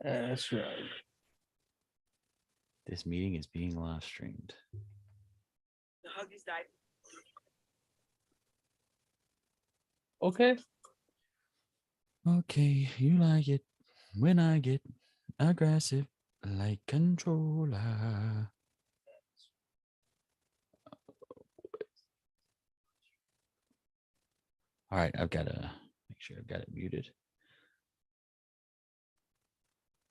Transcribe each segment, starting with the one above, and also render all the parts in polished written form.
That's right. This meeting is being live streamed. The Huggies died. Okay. Okay, you like it when I get aggressive like controller. All right, I've got to make sure I've got it muted.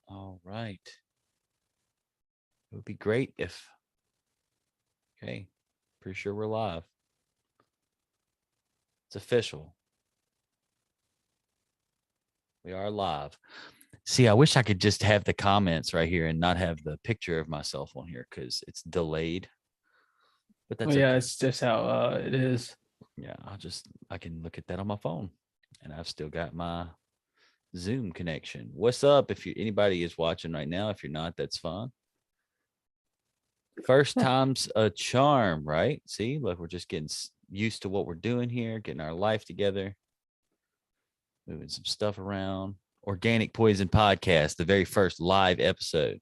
All right. It would be great if. Okay, pretty sure we're live. It's official. We are live. See, I wish I could just have the comments right here and not have the picture of myself on here because it's delayed. But that's yeah, okay. it's just how it is. Yeah, I can look at that on my phone, and I've still got my Zoom connection. What's up? If anybody is watching right now, if you're not, that's fine. First time's a charm, right? See, look, we're just getting used to what we're doing here, getting our life together, moving some stuff around. Organic Poison Podcast, the very first live episode.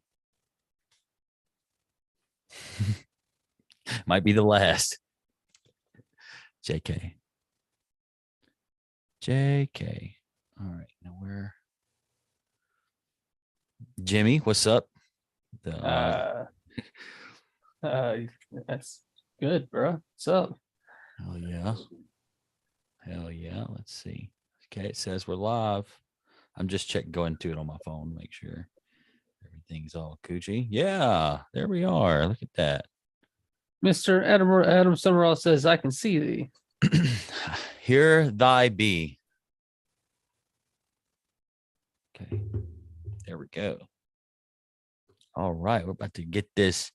Might be the last. JK. All right, now where? Jimmy, what's up? That's good, bro. What's up? Hell yeah. Let's see. Okay, it says we're live. I'm just going to it on my phone to make sure everything's all Coochie. Yeah, there we are. Look at that. Mr. Adam Summerall says, I can see thee. Here thy be. Okay, there we go. All right, we're about to get this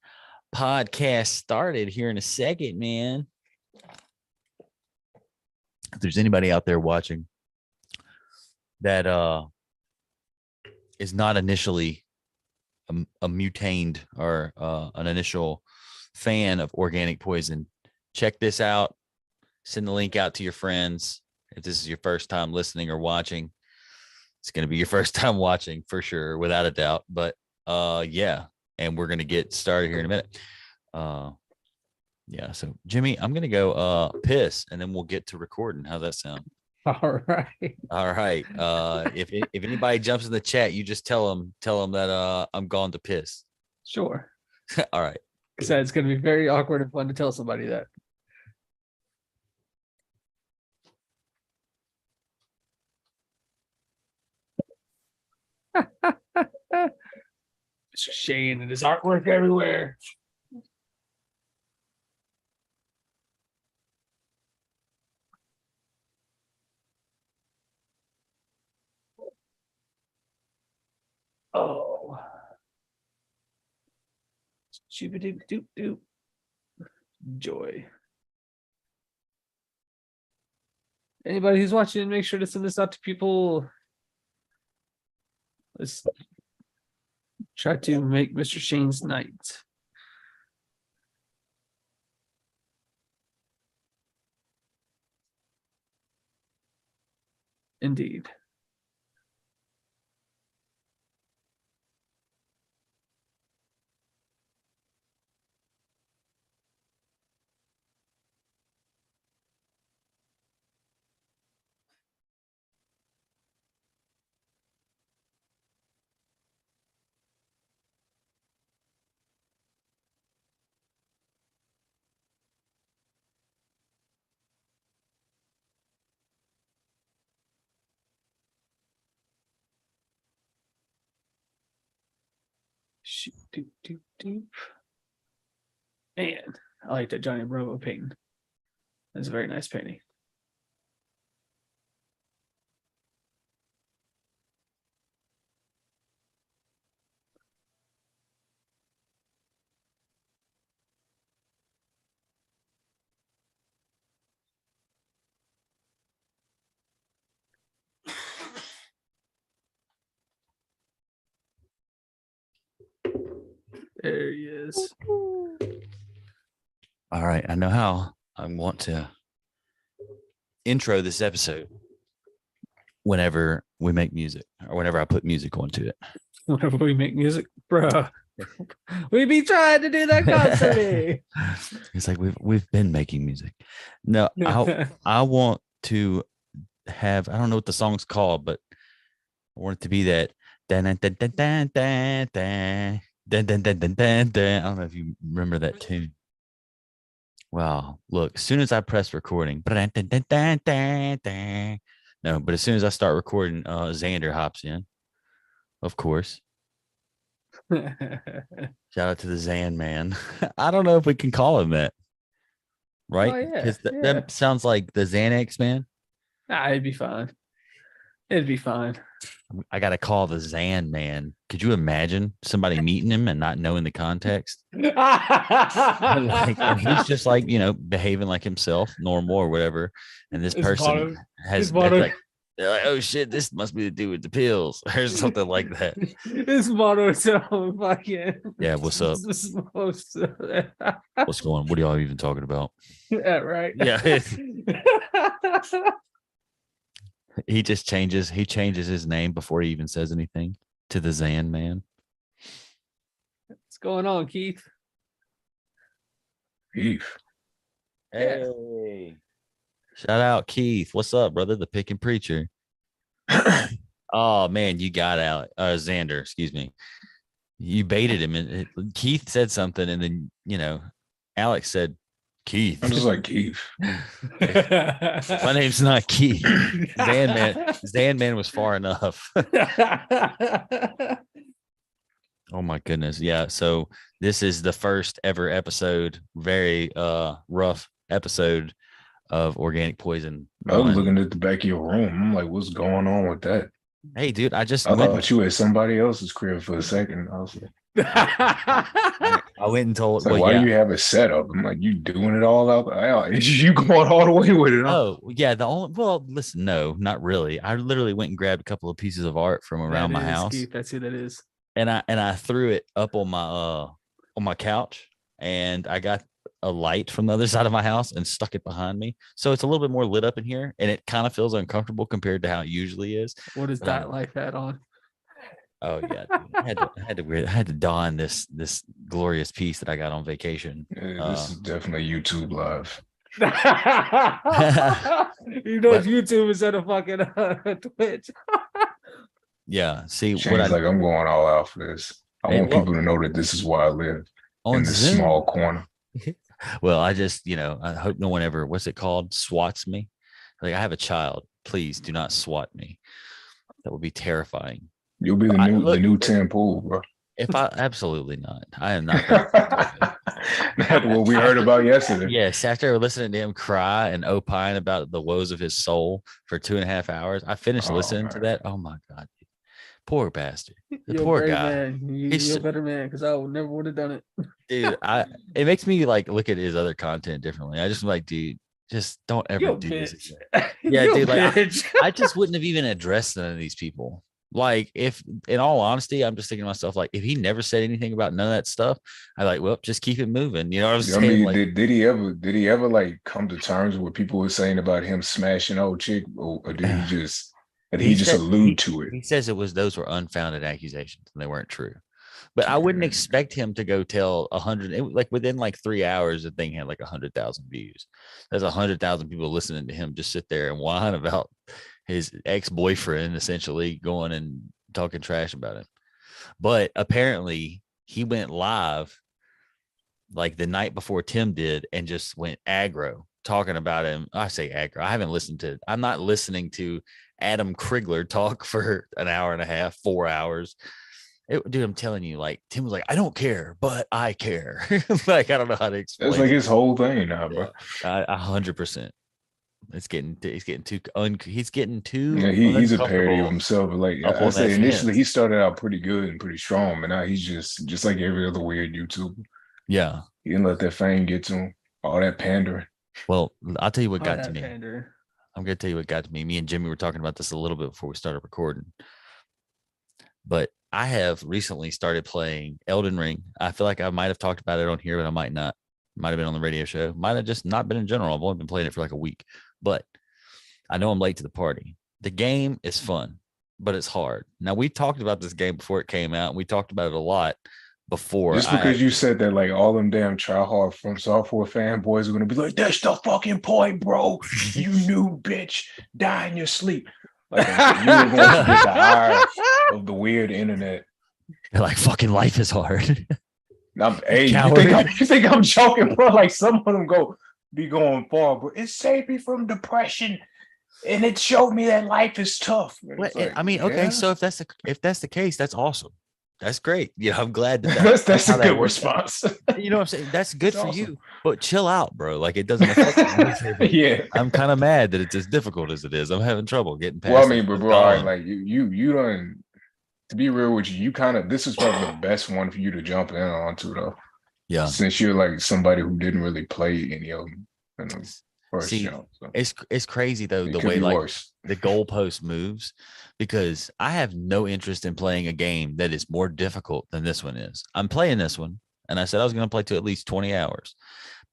podcast started here in a second, man. If there's anybody out there watching that is not initially a mutaned or an initial fan of Organic Poison, check this out. Send the link out to your friends. If this is your first time listening or watching, it's going to be your first time watching for sure, without a doubt. But yeah, and we're going to get started here in a minute. Yeah, so Jimmy, I'm going to go piss, and then we'll get to recording. How's that sound? All right. All right. If anybody jumps in the chat, you just tell them that I'm going to piss. Sure. All right. Because it's going to be very awkward and fun to tell somebody that. Mr. Shane and his artwork everywhere. Oh. Doop doop doop. Joy. Anybody who's watching, make sure to send this out to people. Let's try to make Mr. Shane's night. Indeed. Shoot, doop, doop, doop. Man, I like that Johnny Bravo painting. That's a very nice painting. There he is. All right. I know how I want to intro this episode whenever we make music, or whenever I put music onto it. Whenever we make music, bro. We be trying to do that constantly. It's like we've been making music. No, I want to have, I don't know what the song's called, but I want it to be that dun, dun, dun, dun, dun, dun, dun, dun, dun, dun, dun, dun, dun. I don't know if you remember that tune. Wow, look, as soon as I press recording, dun, dun, dun, dun, dun, dun. No, but as soon as I start recording, Xander hops in, of course. Shout out to the Zan man. I don't know if we can call him that, right? Oh, yeah, Because yeah. that sounds like the Xanax man. Nah, it'd be fine. It'd be fine. I got to call the Zan man. Could you imagine somebody meeting him and not knowing the context? And he's just like, behaving like himself, normal or whatever. And this His person motto- has his motto- like, they're like, oh shit, this must be to do with the pills or something like that. His motto is fucking. Yeah, what's up? What's going on? What are y'all even talking about? Yeah, right. Yeah. He changes his name before he even says anything to the Zan man. What's going on, Keith? Keith. Hey. Shout out Keith. What's up, brother? The Pickin' Preacher. Oh man, you got out. Xander, excuse me. You baited him, and Keith said something, and then Alex said Keith. I'm just like Keith. My name's not Keith. Zan man was far enough. Oh my goodness. Yeah. So this is the first ever episode, very rough episode of Organic Poison. I was 1. looking at the back of your room. I'm like, what's going on with that? Hey, dude, I thought you at somebody else's crib for a second. I was like, I went and told. it's like, why do you have it set up? I'm like, you doing it all out? You going all the way with it? Oh yeah, listen, no, not really. I literally went and grabbed a couple of pieces of art from around my house. Keith, that's who that is. And I threw it up on my couch, and I got a light from the other side of my house and stuck it behind me. So it's a little bit more lit up in here, and it kind of feels uncomfortable compared to how it usually is. What is that like that on? Oh yeah, dude. I had to don this glorious piece that I got on vacation. Yeah, this is definitely YouTube live. YouTube instead of fucking Twitch. Yeah, see Shane's like, I'm going all out for this. I want people to know that this is where I live in this Zoom. small corner. Well, I just, I hope no one ever, what's it called? Swats me. Like, I have a child. Please do not swat me. That would be terrifying. You'll be the new Tim Pool, bro. Absolutely not. I am not. That's what we heard about yesterday. Yes, after listening to him cry and opine about the woes of his soul for 2.5 hours, I finished listening to that. Oh my God. Poor bastard. The poor guy. Man. You're a better man because I never would have done it. Dude, it makes me like look at his other content differently. I just like, dude, just don't ever do this again. Yeah, dude, like I just wouldn't have even addressed none of these people. Like, if in all honesty, I'm just thinking to myself, like, if he never said anything about none of that stuff, I like, well, just keep it moving. You know what I'm saying? I mean, like, did he ever like come to terms with what people were saying about him smashing old chick, or did he just allude to it? He says those were unfounded accusations and they weren't true. But I wouldn't expect him to go tell 100. Like within like 3 hours, the thing had like 100,000 views. There's 100,000 people listening to him just sit there and whine about his ex-boyfriend, essentially going and talking trash about him. But apparently he went live like the night before Tim did and just went aggro talking about him. I say aggro. I'm not listening to Adam Krigler talk for an hour and a half, 4 hours. Dude, I'm telling you, like Tim was like, I don't care, but I care. Like, I don't know how to explain. That's like his whole thing now, bro. 100%. He's getting too. Yeah, he's a parody of himself. But like I say, initially he started out pretty good and pretty strong, but now he's just like every other weird YouTuber. Yeah, he didn't let that fame get to him. All that pandering. Well, I'll tell you what got to me. Pander. I'm gonna tell you what got to me. Me and Jimmy were talking about this a little bit before we started recording. But I have recently started playing Elden Ring. I feel like I might have talked about it on here, but I might not. Might have been on the radio show. Might have just not been in general. I've only been playing it for like a week. But I know I'm late to the party. The game is fun. but it's hard. Now we talked about this game before it came out, and we talked about it a lot before. Just because you said that, like all them damn tryhard from software fanboys are gonna be like, "That's the fucking point, bro. You new bitch, die in your sleep." Like you were going to get the ire of the weird internet. They're like, "Fucking life is hard." Hey, you think I'm joking, bro? Like some of them be going far, but it saved me from depression, and it showed me that life is tough. Like, I mean, okay, so if that's the case, that's awesome. That's great. Yeah, I'm glad that's a good response. You know what I'm saying? That's good for you, but chill out, bro. Like it doesn't affect me. Yeah, I'm kind of mad that it's as difficult as it is. I'm having trouble getting past. Well, I mean, but bro, all right, like you don't. To be real with you, this is probably the best one for you to jump in onto, though. Yeah, since you're like somebody who didn't really play any of them in the first jump. So. It's crazy though the way like the goalpost moves, because I have no interest in playing a game that is more difficult than this one is. I'm playing this one, and I said I was going to play to at least 20 hours,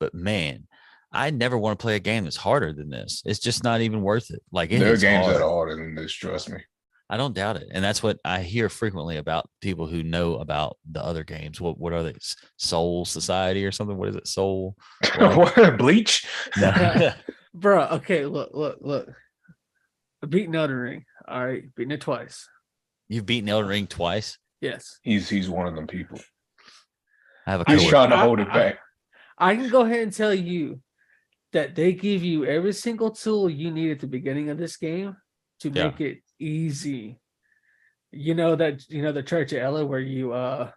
but man, I never want to play a game that's harder than this. It's just not even worth it. Like there are games that are harder than this. Trust me. I don't doubt it. And that's what I hear frequently about people who know about the other games. What are they? Soul Society or something? What is it? Soul? Bleach? No. Bro, okay, look. I beat Elden Ring. All right, beaten it twice. You've beaten Elden Ring twice? Yes. He's one of them people. He's trying to hold it back. I can go ahead and tell you that they give you every single tool you need at the beginning of this game to make it easy. You know the Church of Ella where you got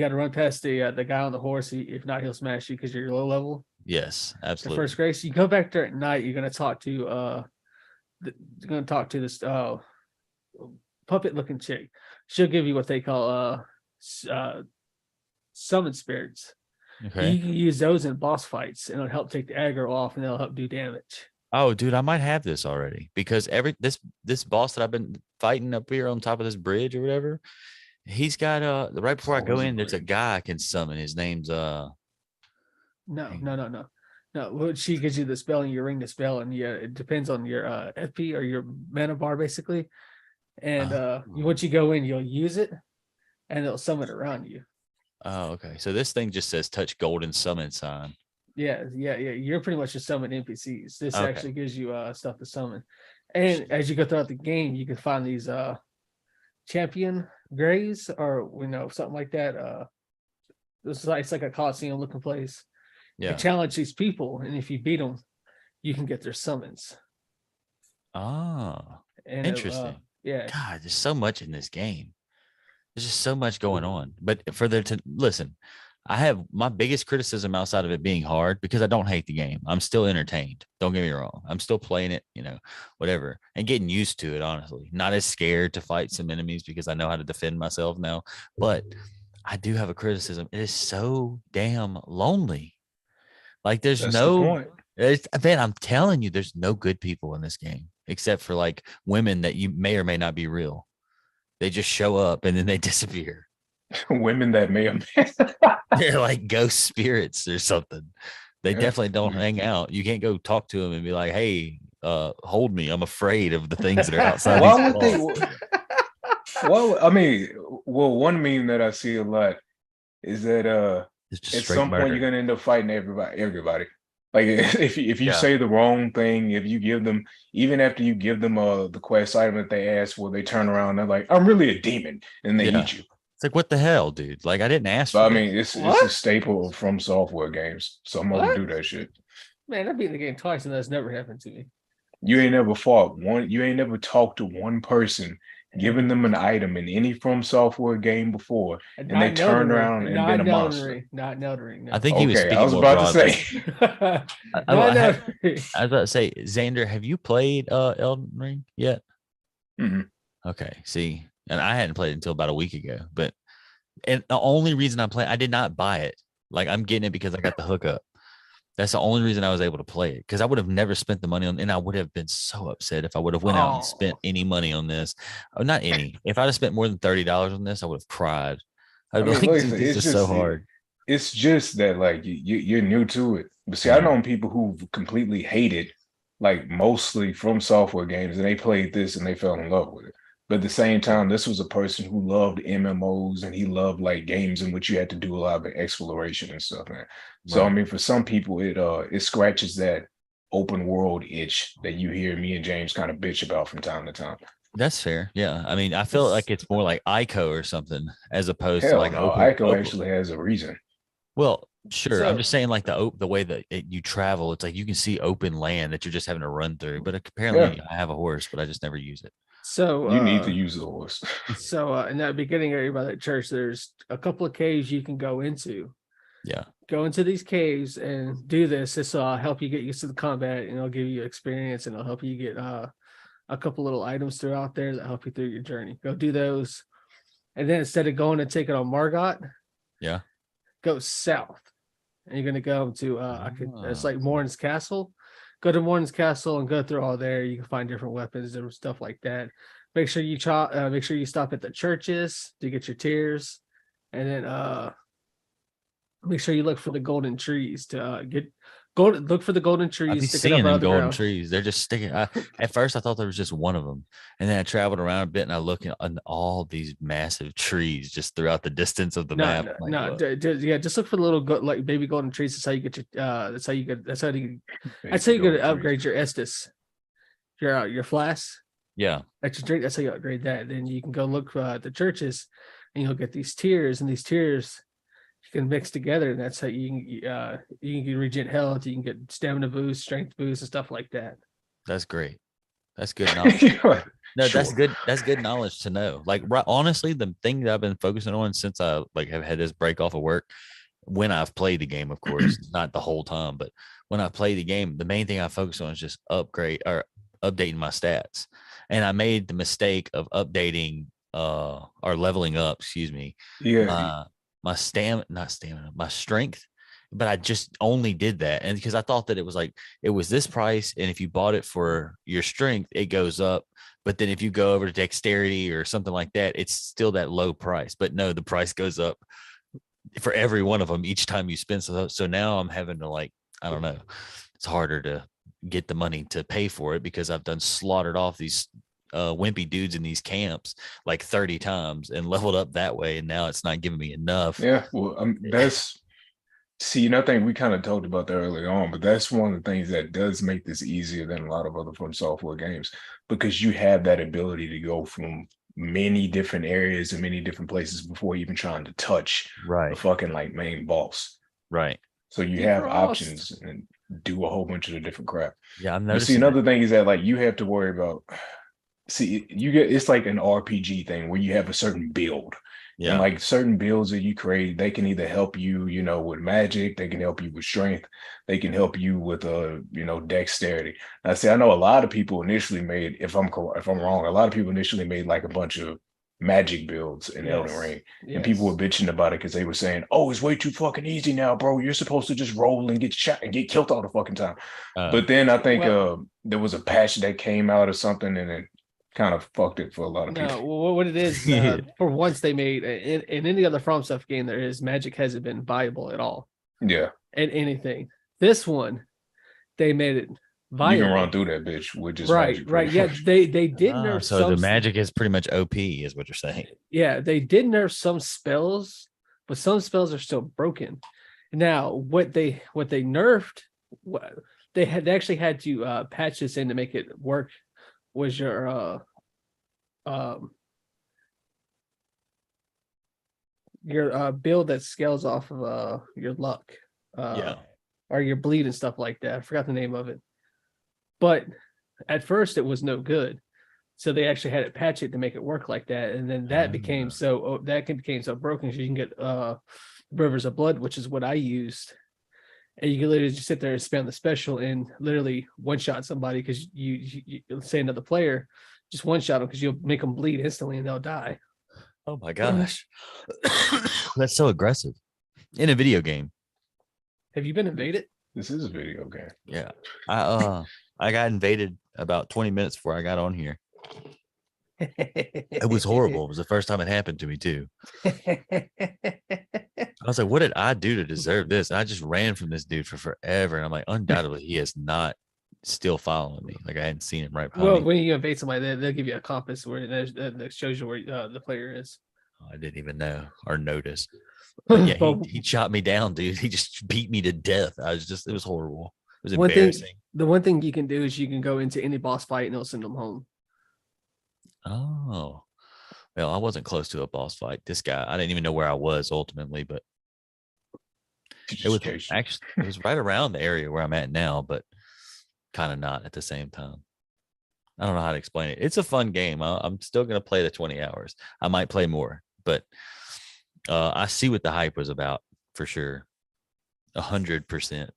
to run past the guy on the horse. If not, he'll smash you because you're low level. Yes, absolutely. The first grace, you go back there at night. You're gonna talk to this puppet looking chick. She'll give you what they call summon spirits. Okay. You can use those in boss fights, and it'll help take the aggro off, and it'll help do damage. Oh, dude, I might have this already because this boss that I've been fighting up here on top of this bridge or whatever, he's got right before I go in, there's a guy I can summon. His name's No. Well, she gives you the spell and you ring the spell, and it depends on your FP or your mana bar basically. And once you go in, you'll use it, and it'll summon around you. Oh, okay. So this thing just says touch golden summon sign. Yeah. You're pretty much just summon NPCs. This actually gives you stuff to summon. And as you go throughout the game, you can find these champion grays or something like that. It's like a Coliseum looking place. Yeah. You challenge these people, and if you beat them, you can get their summons. Oh, and interesting. Yeah. God, there's so much in this game. There's just so much going on. But for there to listen, I have my biggest criticism outside of it being hard, because I don't hate the game. I'm still entertained. Don't get me wrong. I'm still playing it, whatever, and getting used to it, honestly. Not as scared to fight some enemies because I know how to defend myself now. But I do have a criticism. It is so damn lonely. Like man, I'm telling you, there's no good people in this game except for like women that you may or may not be real. They just show up and then they disappear. Women that may or may they're like ghost spirits or something. They definitely don't hang out. You can't go talk to them and be like, "Hey, hold me. I'm afraid of the things that are outside." Why would they? Well, I mean, one meme that I see a lot is that at some point you're gonna end up fighting everybody. Like if you say the wrong thing, if you give them, even after you give them the quest item that they ask for, they turn around and they're like, "I'm really a demon," and they eat you. It's like, what the hell, dude? Like, I didn't ask for I mean, it's a staple from software games. Some of them do that shit. Man, I've beaten the game twice and that's never happened to me. You ain't never fought one. You ain't never talked to one person, giving them an item in any From Software game before, and they turn around and been a monster. Not in Elden Ring. No. I think he was speaking I was more about broadly. to say. I was about to say, Xander, have you played Elden Ring yet? Mm-hmm. Okay, see, and I hadn't played it until about a week ago. And the only reason I did not buy it. Like, I'm getting it because I got the hookup. That's the only reason I was able to play it, because I would have never spent the money on, and I would have been so upset if I would have went out and spent any money on this. Oh, not any. If I'd have spent more than $30 on this, I would have cried. I'd be like, this is so hard. It's just that like you're new to it. But see, I know people who completely hate it, like mostly From Software games, and they played this and they fell in love with it. But at the same time, this was a person who loved MMOs and he loved like games in which you had to do a lot of exploration and stuff, man. So I Right. mean, for some people, it scratches that open world itch that you hear me and James kind of bitch about from time to time. That's fair. Yeah. I mean, I feel like it's more like ICO or something as opposed to Hell like no, open. Ico actually has a reason. Well, sure. I'm So just saying like the way that you travel, it's like you can see open land that you're just having to run through. But Yeah, apparently I have a horse, but I just never use it. so you need to use the horse. in that beginning area by that church, there's a couple of caves you can go into. Yeah. Go into these caves and do this. This will help you get used to the combat, and it'll give you experience, and it'll help you get a couple little items throughout there that help you through your journey. Go do those, and then instead of going and taking on Margot, Yeah. go south, and you're gonna go to it's like Morn's Castle. Go to Morn's Castle and go through all there. You can find different weapons and stuff like that. Make sure you make sure you stop at the churches to get your tears, and then make sure you look for the golden trees to look for the golden trees. I've been seeing them golden trees. They're just sticking. At first, I thought there was just one of them, and then I traveled around a bit and I look at all these massive trees just throughout the distance of the map. Just look for the little like baby golden trees. That's how you get your. That's how you get to upgrade your Estus, your flask. Yeah, that's your drink. That's how you upgrade that. Then you can go look at the churches, and you'll get these tiers, and these tiers you can mix together, and that's how you can regen health, you can get stamina boost, strength boost, and stuff like that. That's great. That's good knowledge. No, sure. That's good knowledge to know. Like, honestly, the thing that I've been focusing on since I have had this break off of work, when I've played the game, of course, not the whole time, but when I play the game, the main thing I focus on is just updating my stats. And I made the mistake of updating or leveling up, excuse me. Yeah. My strength, but I just only did that. And because I thought that it was this price. And if you bought it for your strength, it goes up. But then if you go over to dexterity or something like that, it's still that low price. But no, the price goes up for every one of them each time you spend. So now I'm having to I don't know. It's harder to get the money to pay for it because I've done slaughtered off these wimpy dudes in these camps like 30 times and leveled up that way, and now it's not giving me enough. Yeah, well, that's I think we kind of talked about that earlier on, but that's one of the things that does make this easier than a lot of other From Software games, because you have that ability to go from many different areas and many different places before even trying to touch the fucking main boss. Right. So you have options and do a whole bunch of the different crap. Yeah, I'm noticing. See, another thing is that you have to worry about. See, it's like an RPG thing where you have a certain build. Yeah. And certain builds that you create, they can either help you, with magic, they can help you with strength, they can help you with dexterity. Now, see, I know a lot of people initially made, if I'm wrong, a lot of people initially made a bunch of magic builds in Elden Ring. Yes. And people were bitching about it because they were saying, oh, it's way too fucking easy now, bro. You're supposed to just roll and get shot and get killed all the fucking time. But then I think there was a patch that came out or something, and it kind of fucked it for a lot of people. No, what it is, for once they made in any other From Stuff game, magic hasn't been viable at all. Yeah. And anything. This one, they made it viable. You can run through that bitch with just magic. Right. Yeah, they did nerf so the magic is pretty much OP, is what you're saying. Yeah, they did nerf some spells, but some spells are still broken. Now, what they nerfed, they actually had to patch this in to make it work. Was your build that scales off of your luck, or your bleed and stuff like that. I forgot the name of it, but at first it was no good, so they actually had to patch it to make it work like that, and then that became so broken, so you can get Rivers of Blood, which is what I used. And you can literally just sit there and spam the special and literally one-shot somebody, because you say another player, just one-shot them because you'll make them bleed instantly and they'll die. Oh my gosh. That's so aggressive. In a video game. Have you been invaded? This is a video game. Yeah. I got invaded about 20 minutes before I got on here. It was horrible. It was the first time it happened to me too. I was like, what did I do to deserve this? And I just ran from this dude for forever. And I'm like, undoubtedly, he has not still following me. Like I hadn't seen him right behind Well, me. when you invade somebody, they'll give you a compass where that shows you where the player is. I didn't even know or notice. But yeah, But he shot me down, dude. He just beat me to death. It was horrible. It was one embarrassing. the one thing you can do is you can go into any boss fight and it'll send them home. Oh, well, I wasn't close to a boss fight. This guy, I didn't even know where I was ultimately, but it was right around the area where I'm at now, but kind of not at the same time. I don't know how to explain it. It's a fun game. I'm still going to play the 20 hours. I might play more, but I see what the hype was about for sure. 100%.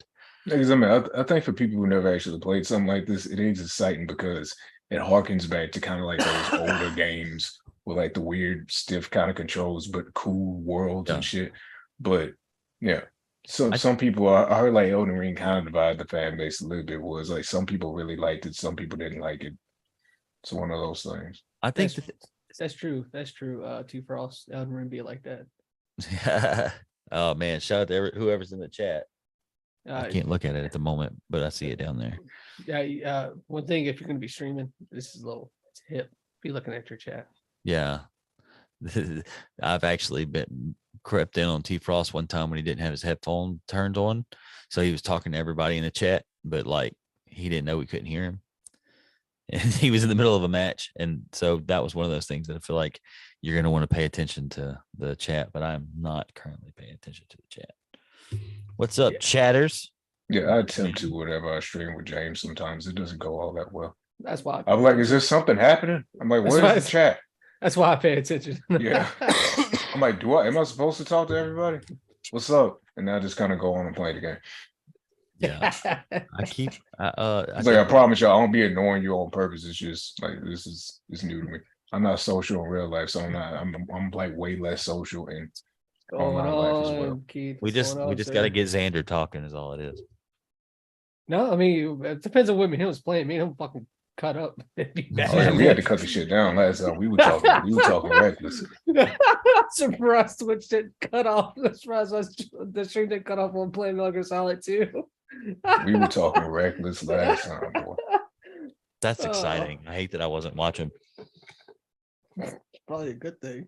Because I mean, I think for people who never actually played something like this, it is exciting because it harkens back to kind of like those older games with like the weird, stiff kind of controls, but cool worlds and shit. But yeah, so some people I heard like Elden Ring kind of divided the fan base a little bit. Was like some people really liked it, some people didn't like it. It's one of those things. I think that's true. That's true. Two Frost, Elden Ring be like that. Oh man, shout out to whoever's in the chat. I can't look at it at the moment, but I see it down there. Yeah. One thing, if you're going to be streaming, this is a little tip. Be looking at your chat. Yeah. I've actually been crept in on T Frost one time when he didn't have his headphone turned on. So he was talking to everybody in the chat, but like he didn't know we couldn't hear him. And he was in the middle of a match. And so that was one of those things that I feel like you're going to want to pay attention to the chat, but I'm not currently paying attention to the chat. What's up, chatters? Yeah, I attempt to whenever I stream with James. Sometimes it doesn't go all that well. That's why I'm like, is there something happening? I'm like, where's the chat? That's why I pay attention. Yeah. I'm like, am I supposed to talk to everybody? What's up? And I just kind of go on and play the game. Yeah. I promise y'all, I won't be ignoring you on purpose. It's just like it's new to me. I'm not social in real life, so I'm like way less social in online life as well. Keith, we just got to get Xander talking is all it is. No, I mean it depends on when he was playing. Me, I'm fucking cut up. Oh, yeah, we had to cut the shit down last time. We were talking reckless. Surprised switch didn't cut off. Surprised the stream didn't cut off on playing Metal Gear Solid 2. We were talking reckless last time, boy. That's exciting. I hate that I wasn't watching. Probably a good thing.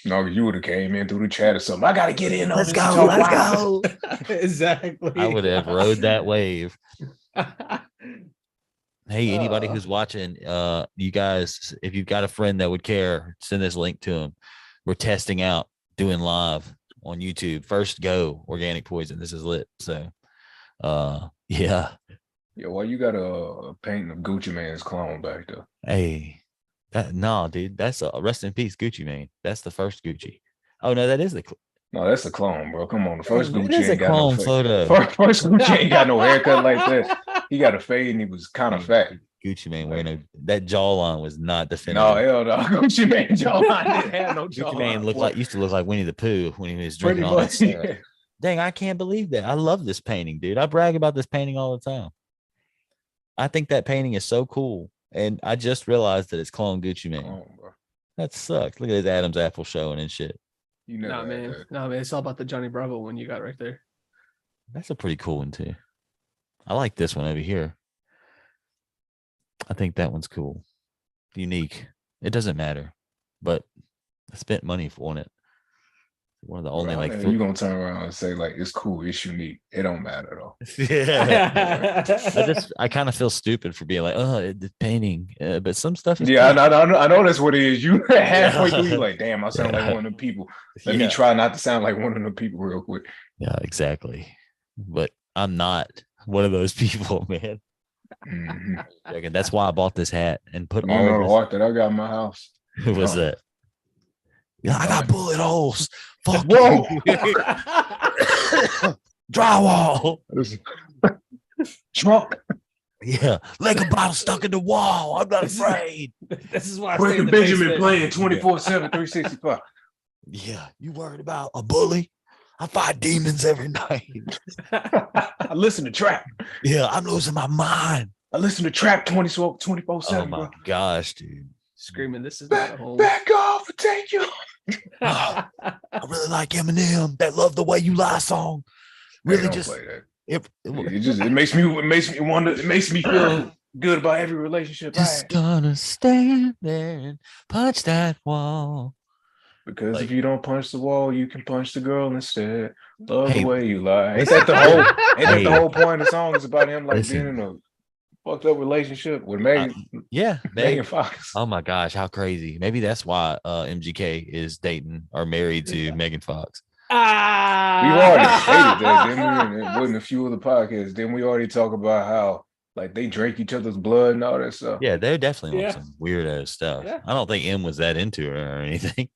No, you would have came in through the chat or something. I gotta get in. Let's go. Exactly. I would have rode that wave. Hey, anybody who's watching, you guys, if you've got a friend that would care, send this link to them. We're testing out doing live on YouTube. First go organic poison. This is lit. So yeah. Yeah, well, you got a painting of Gucci Mane's clone back there. Hey, no, dude, that's a rest in peace Gucci Mane. That's the first Gucci. Oh no, that is no, that's the clone, bro. Come on, the first Gucci ain't got no photo. First Gucci ain't got no haircut like that. He got a fade and he was kind of fat. Gucci Mane wearing that jawline was not definitive. No, hell no. Gucci Mane jawline didn't have no jawline. Gucci Mane used to look like Winnie the Pooh when he was drinking all that stuff. Yeah. Dang, I can't believe that. I love this painting, dude. I brag about this painting all the time. I think that painting is so cool. And I just realized that it's clone Gucci Mane. Oh, that sucks. Look at his Adam's apple showing and shit. You know, man. No, man. It's all about the Johnny Bravo one you got right there. That's a pretty cool one too. I like this one over here. I think that one's cool. Unique. It doesn't matter, but I spent money on it. One of the only you're gonna turn around and say like it's cool, it's unique. It don't matter though. Yeah. I kind of feel stupid for being like, oh, the painting, but some stuff is I know that's what it is. You halfway through, you're like, damn, I sound like one of them people. Let me try not to sound like one of them people real quick. Yeah, exactly. But I'm not one of those people, man. Mm-hmm. That's why I bought this hat and put all the art that I got in my house. Who was that? Yeah, I got bullet holes. Fuck. Whoa. Drywall. Drunk. Yeah. Liquor bottle stuck in the wall. I'm not afraid. This is why Breaking Benjamin playing 24/7, 365. Yeah. You worried about a bully? I fight demons every night. I listen to trap. Yeah, I'm losing my mind. I listen to trap 24/7. Oh my gosh, dude. Screaming, this is not a home. Back off and take you. I really like Eminem. That Love the Way You Lie song. Really just play that. it makes me feel good about every relationship. Just gonna stand there and punch that wall. Because if you don't punch the wall, you can punch the girl instead. Love the way you lie. Ain't that the whole point of the song? Is about him being in a fucked up relationship with Megan. Megan Fox. Oh my gosh, how crazy! Maybe that's why MGK is dating or married to Megan Fox. We've already stated that, didn't we? And wasn't a few of the podcasts. Didn't we already talk about how like they drank each other's blood and all that stuff? Yeah, they're definitely on some weird ass stuff. Yeah. I don't think M was that into her or anything.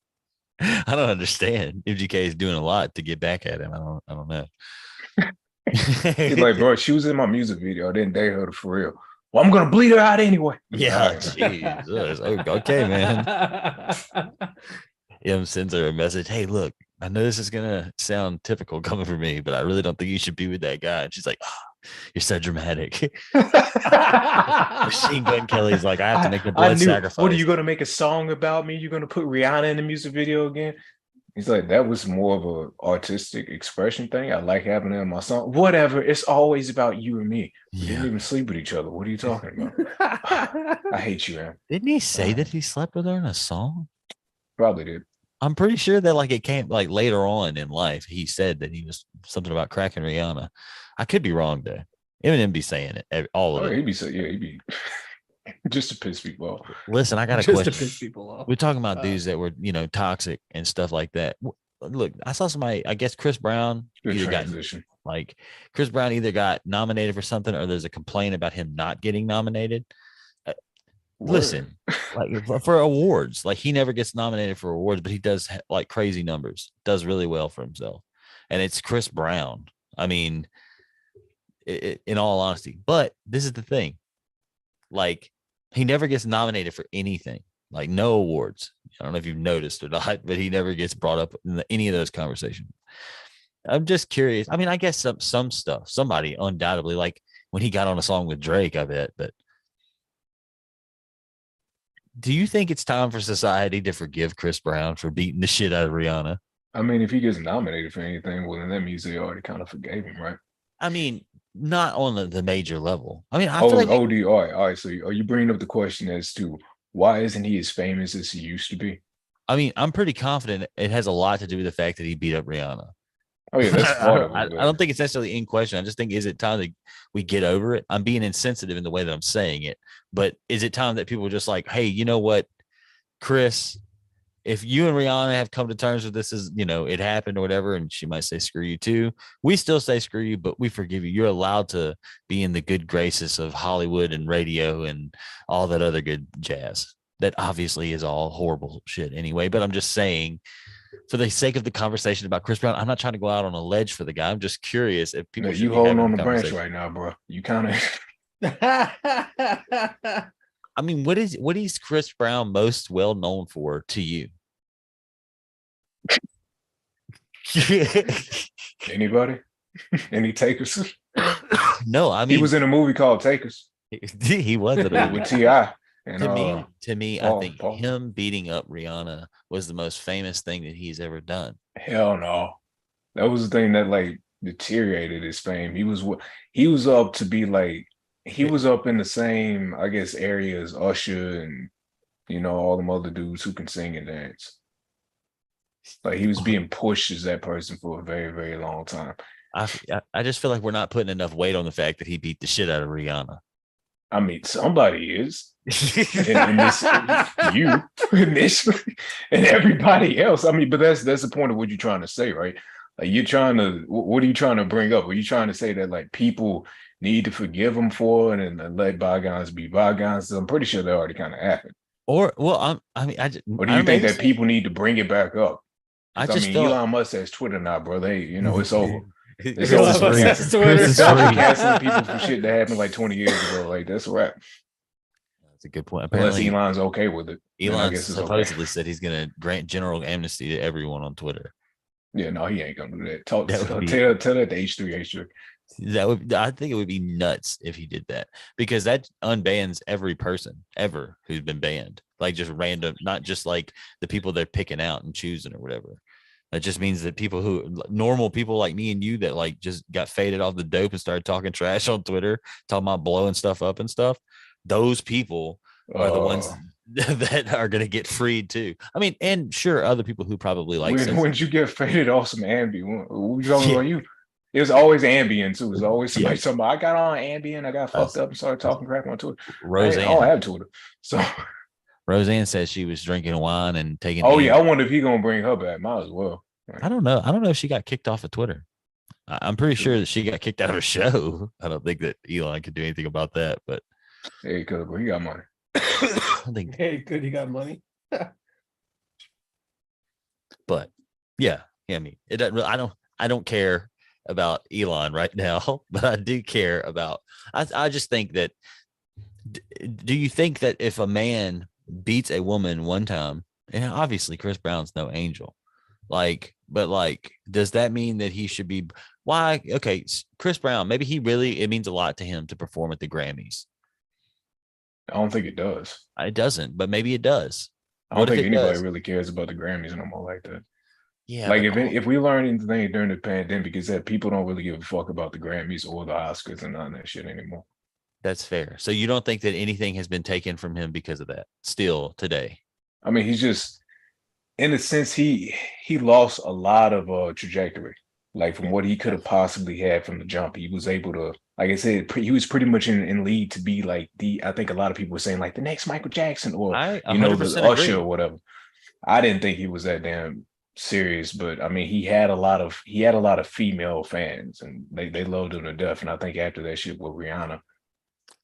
I don't understand. MGK is doing a lot to get back at him. I don't know. He's like, bro, she was in my music video. I didn't date her for real. Well, I'm gonna bleed her out anyway. Yeah, Jesus. Okay, man. M sends her a message. Hey, look, I know this is gonna sound typical coming from me, but I really don't think you should be with that guy. And she's like, oh, you're so dramatic. Machine Gun Kelly's like, I have to make the blood sacrifice. What are you gonna make a song about me? You're gonna put Rihanna in the music video again? He's like, that was more of an artistic expression thing. I like having it in my song. Whatever. It's always about you and me. We didn't even sleep with each other. What are you talking about? I hate you, man. Didn't he say that he slept with her in a song? Probably did. I'm pretty sure that like it came like later on in life. He said that he was something about cracking Rihanna. I could be wrong though. Eminem be saying it. All of it. He'd be saying, he'd be just to piss people off. Listen, I got a question. Just to piss people off. We're talking about dudes that were, toxic and stuff like that. Look, I saw somebody, I guess Chris Brown Chris Brown either got nominated for something or there's a complaint about him not getting nominated. Listen, like for awards, like he never gets nominated for awards, but he does like crazy numbers, does really well for himself. And it's Chris Brown. I mean, in all honesty, but this is the thing. Like he never gets nominated for anything, like no awards. I don't know if you've noticed or not, but he never gets brought up in any of those conversations. I'm just curious. I mean, I guess some stuff, somebody undoubtedly, like when he got on a song with Drake, I bet, but do you think it's time for society to forgive Chris Brown for beating the shit out of Rihanna? I mean, if he gets nominated for anything, well, then that means they already kind of forgave him, right? I mean, not on the major level. I mean, I feel like all right. So are you bringing up the question as to why isn't he as famous as he used to be? I mean, I'm pretty confident it has a lot to do with the fact that he beat up Rihanna. Oh yeah, that's part of it. I don't think it's necessarily in question. I just think, is it time that we get over it? I'm being insensitive in the way that I'm saying it, but is it time that people are just like, hey, you know what, Chris, if you and Rihanna have come to terms with this, is it happened or whatever, and she might say screw you too. We still say screw you, but we forgive you. You're allowed to be in the good graces of Hollywood and radio and all that other good jazz. That obviously is all horrible shit anyway. But I'm just saying, for the sake of the conversation about Chris Brown, I'm not trying to go out on a ledge for the guy. I'm just curious if people. You holding on the branch right now, bro. You kind of. I mean, what is Chris Brown most well known for to you? Anybody? Any takers? No, I mean he was in a movie called Takers. He was in a movie with T.I. To me, I think him beating up Rihanna was the most famous thing that he's ever done. Hell no, that was the thing that like deteriorated his fame. He was up to be like he was up in the same, I guess, area as Usher and all them other dudes who can sing and dance. Like he was being pushed as that person for a very, very long time. I just feel like we're not putting enough weight on the fact that he beat the shit out of Rihanna. I mean, somebody is. and this, you initially, and everybody else. I mean, but that's the point of what you're trying to say, right? Like you're trying to. What are you trying to bring up? Are you trying to say that like people need to forgive them for it and let bygones be bygones? I'm pretty sure they already kind of happened. Or well, or do you think that people need to bring it back up? I mean, Elon Musk has Twitter now, bro. It's over. It's over. Canceling people for shit that happened like 20 years ago. Like that's a wrap. That's a good point. Apparently, unless Elon's okay with it. Elon supposedly said he's going to grant general amnesty to everyone on Twitter. Yeah, no, he ain't going to do that. Tell that to H3. I think it would be nuts if he did that, because that unbans every person ever who's been banned, like just random, not just like the people they're picking out and choosing or whatever. That just means that normal people like me and you that like just got faded off the dope and started talking trash on Twitter, talking about blowing stuff up and stuff. Those people are the ones that are going to get freed too. I mean, and sure, other people who probably like. When you get faded off some Ambien, we talking about you. It was always Ambien too. It was always somebody. I got on Ambien. I got fucked up and started talking crap on Twitter. Roseanne. I don't have Twitter, so. Roseanne says she was drinking wine and taking. Oh yeah, I wonder if he gonna bring her back. Might as well. I don't know. I don't know if she got kicked off of Twitter. I'm pretty sure that she got kicked out of a show. I don't think that Elon could do anything about that. But hey, could he got money? I think. Hey, good, he got money. But yeah, I mean, it doesn't. I don't care about Elon right now, but I do care about. I just think that. Do you think that if a man beats a woman one time, and obviously Chris Brown's no angel, but does that mean that he should be? Why? Okay, Chris Brown, maybe it means a lot to him to perform at the Grammys. I don't think it does. It doesn't, but maybe it does. I don't think anybody really cares about the Grammys no more like that. Yeah, like if we learn anything during the pandemic, is that people don't really give a fuck about the Grammys or the Oscars and none of that shit anymore. That's fair. So you don't think that anything has been taken from him because of that still today? I mean, he's just, in a sense, he lost a lot of trajectory. Like from what he could have possibly had from the jump. He was able to, like I said, he was pretty much in lead to be like I think a lot of people were saying like the next Michael Jackson or, the Usher or whatever. I didn't think he was that damn serious, but I mean, he had a lot of female fans and they loved him to death. And I think after that shit with Rihanna,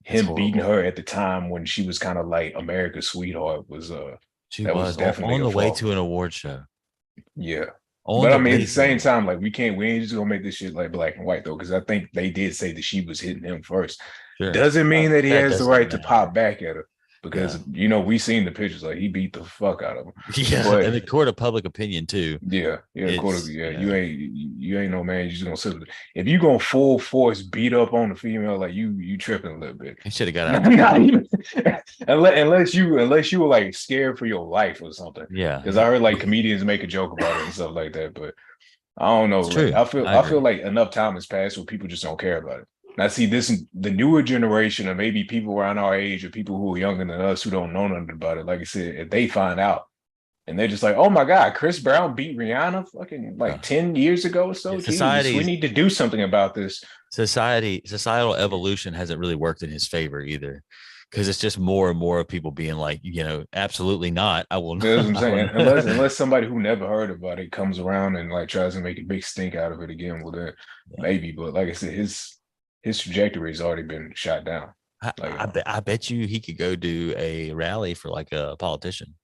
him beating her at the time when she was kind of like America's sweetheart was was definitely on the way to an award show. Yeah. But I mean, at the same time, like we ain't just gonna make this shit like black and white though, because I think they did say that she was hitting him first. Sure. Doesn't mean that he has the right to pop back at her. Because we seen the pictures, like he beat the fuck out of him. Yeah, but, and the court of public opinion too. Yeah, the court of you ain't no man. You just gonna sit. If you gonna full force beat up on the female, like you tripping a little bit. He should have got out. Not even unless you were like scared for your life or something. Yeah, because I heard like comedians make a joke about it and stuff like that. But I don't know. Like, I feel like enough time has passed where people just don't care about it. Now, see, the newer generation, or maybe people around our age, or people who are younger than us who don't know nothing about it. Like I said, if they find out and they're just like, "Oh my God, Chris Brown beat Rihanna fucking 10 years ago or so." Jesus, we need to do something about this. Societal evolution hasn't really worked in his favor either, because it's just more and more of people being like, absolutely not. I will not. That's what I'm saying. Unless somebody who never heard about it comes around and like tries to make a big stink out of it again, well, then maybe. But like I said, his trajectory has already been shot down. I bet you he could go do a rally for like a politician.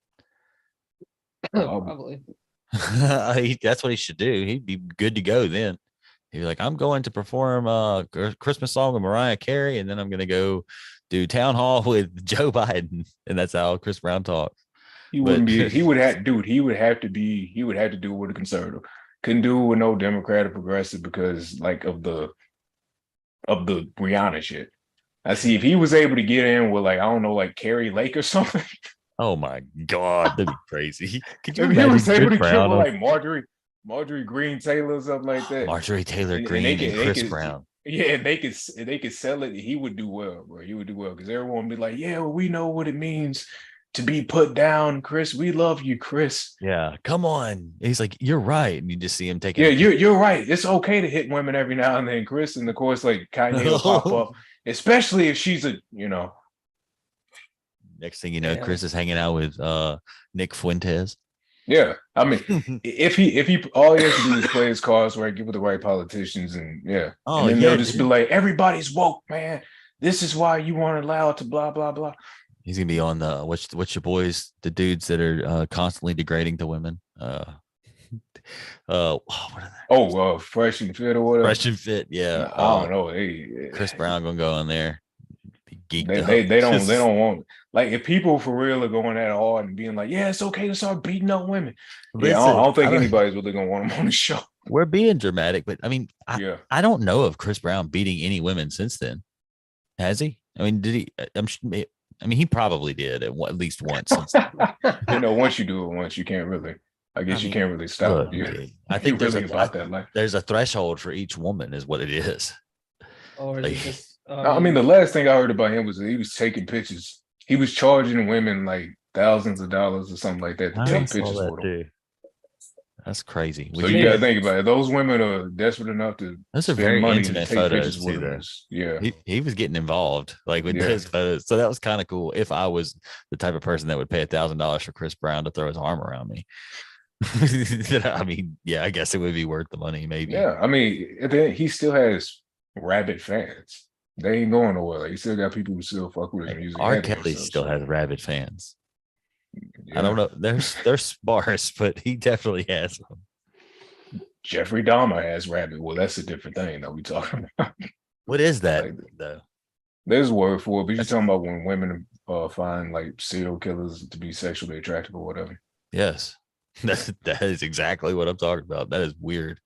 Probably. That's what he should do. He'd be good to go then. He'd be like, I'm going to perform a Christmas song with Mariah Carey, and then I'm going to go do town hall with Joe Biden. And that's how Chris Brown talks. He would have to do it with a conservative. Couldn't do it with no Democrat or progressive because like of the Rihanna shit. I see if he was able to get in with like, I don't know, like Carrie Lake or something. Oh my God, that'd be crazy. Could you imagine he was able to get with like Marjorie Green Taylor or something like that? Marjorie Taylor Greene and Chris Brown. Yeah, they could sell it. He would do well, bro. He would do well because everyone would be like, yeah, well, we know what it means to be put down, Chris. We love you, Chris. Yeah, come on. He's like, you're right. And you just see him taking. Yeah, you're right. It's okay to hit women every now and then, Chris. And of course, like Kanye will pop up, especially if she's Next thing you know, Chris is hanging out with Nick Fuentes. Yeah, I mean, if he all he has to do is play his cards right, give it the right politicians, and they'll just be like, everybody's woke, man. This is why you weren't allowed to blah blah blah. He's gonna be on the what's your boys, the dudes that are constantly degrading to women. What are they? Fresh and Fit or whatever. Fresh and Fit, yeah. I don't know. Chris Brown gonna go on there. They don't want, like, if people for real are going that hard and being like, yeah, it's okay to start beating up women. Listen, I don't think anybody's really gonna want them on the show. We're being dramatic, but I mean, I don't know of Chris Brown beating any women since then. Has he? I mean, did he? He probably did at least once. Once you do it once, you can't really. I guess you can't really stop you. I think there's really about that life. There's a threshold for each woman, is what it is. Or is it just? I mean, the last thing I heard about him was that he was taking pictures. He was charging women like thousands of dollars or something like that to take pictures for them. That's crazy. So you got to think about it. Those women are desperate enough to spend money to take photos pictures with them. Yeah, he was getting involved like with those photos. So that was kind of cool. If I was the type of person that would pay $1,000 for Chris Brown to throw his arm around me, I mean, yeah, I guess it would be worth the money, maybe. Yeah, I mean, he still has rabid fans. They ain't going nowhere. Like, he still got people who still fuck with his music. R. Kelly still has rabid fans. Yeah. I don't know. They're sparse, but he definitely has them. Jeffrey Dahmer has rabid. Well, that's a different thing that we talking about. What is that though? There's a word for it, but you're talking about when women find like serial killers to be sexually attractive or whatever. Yes, that is exactly what I'm talking about. That is weird.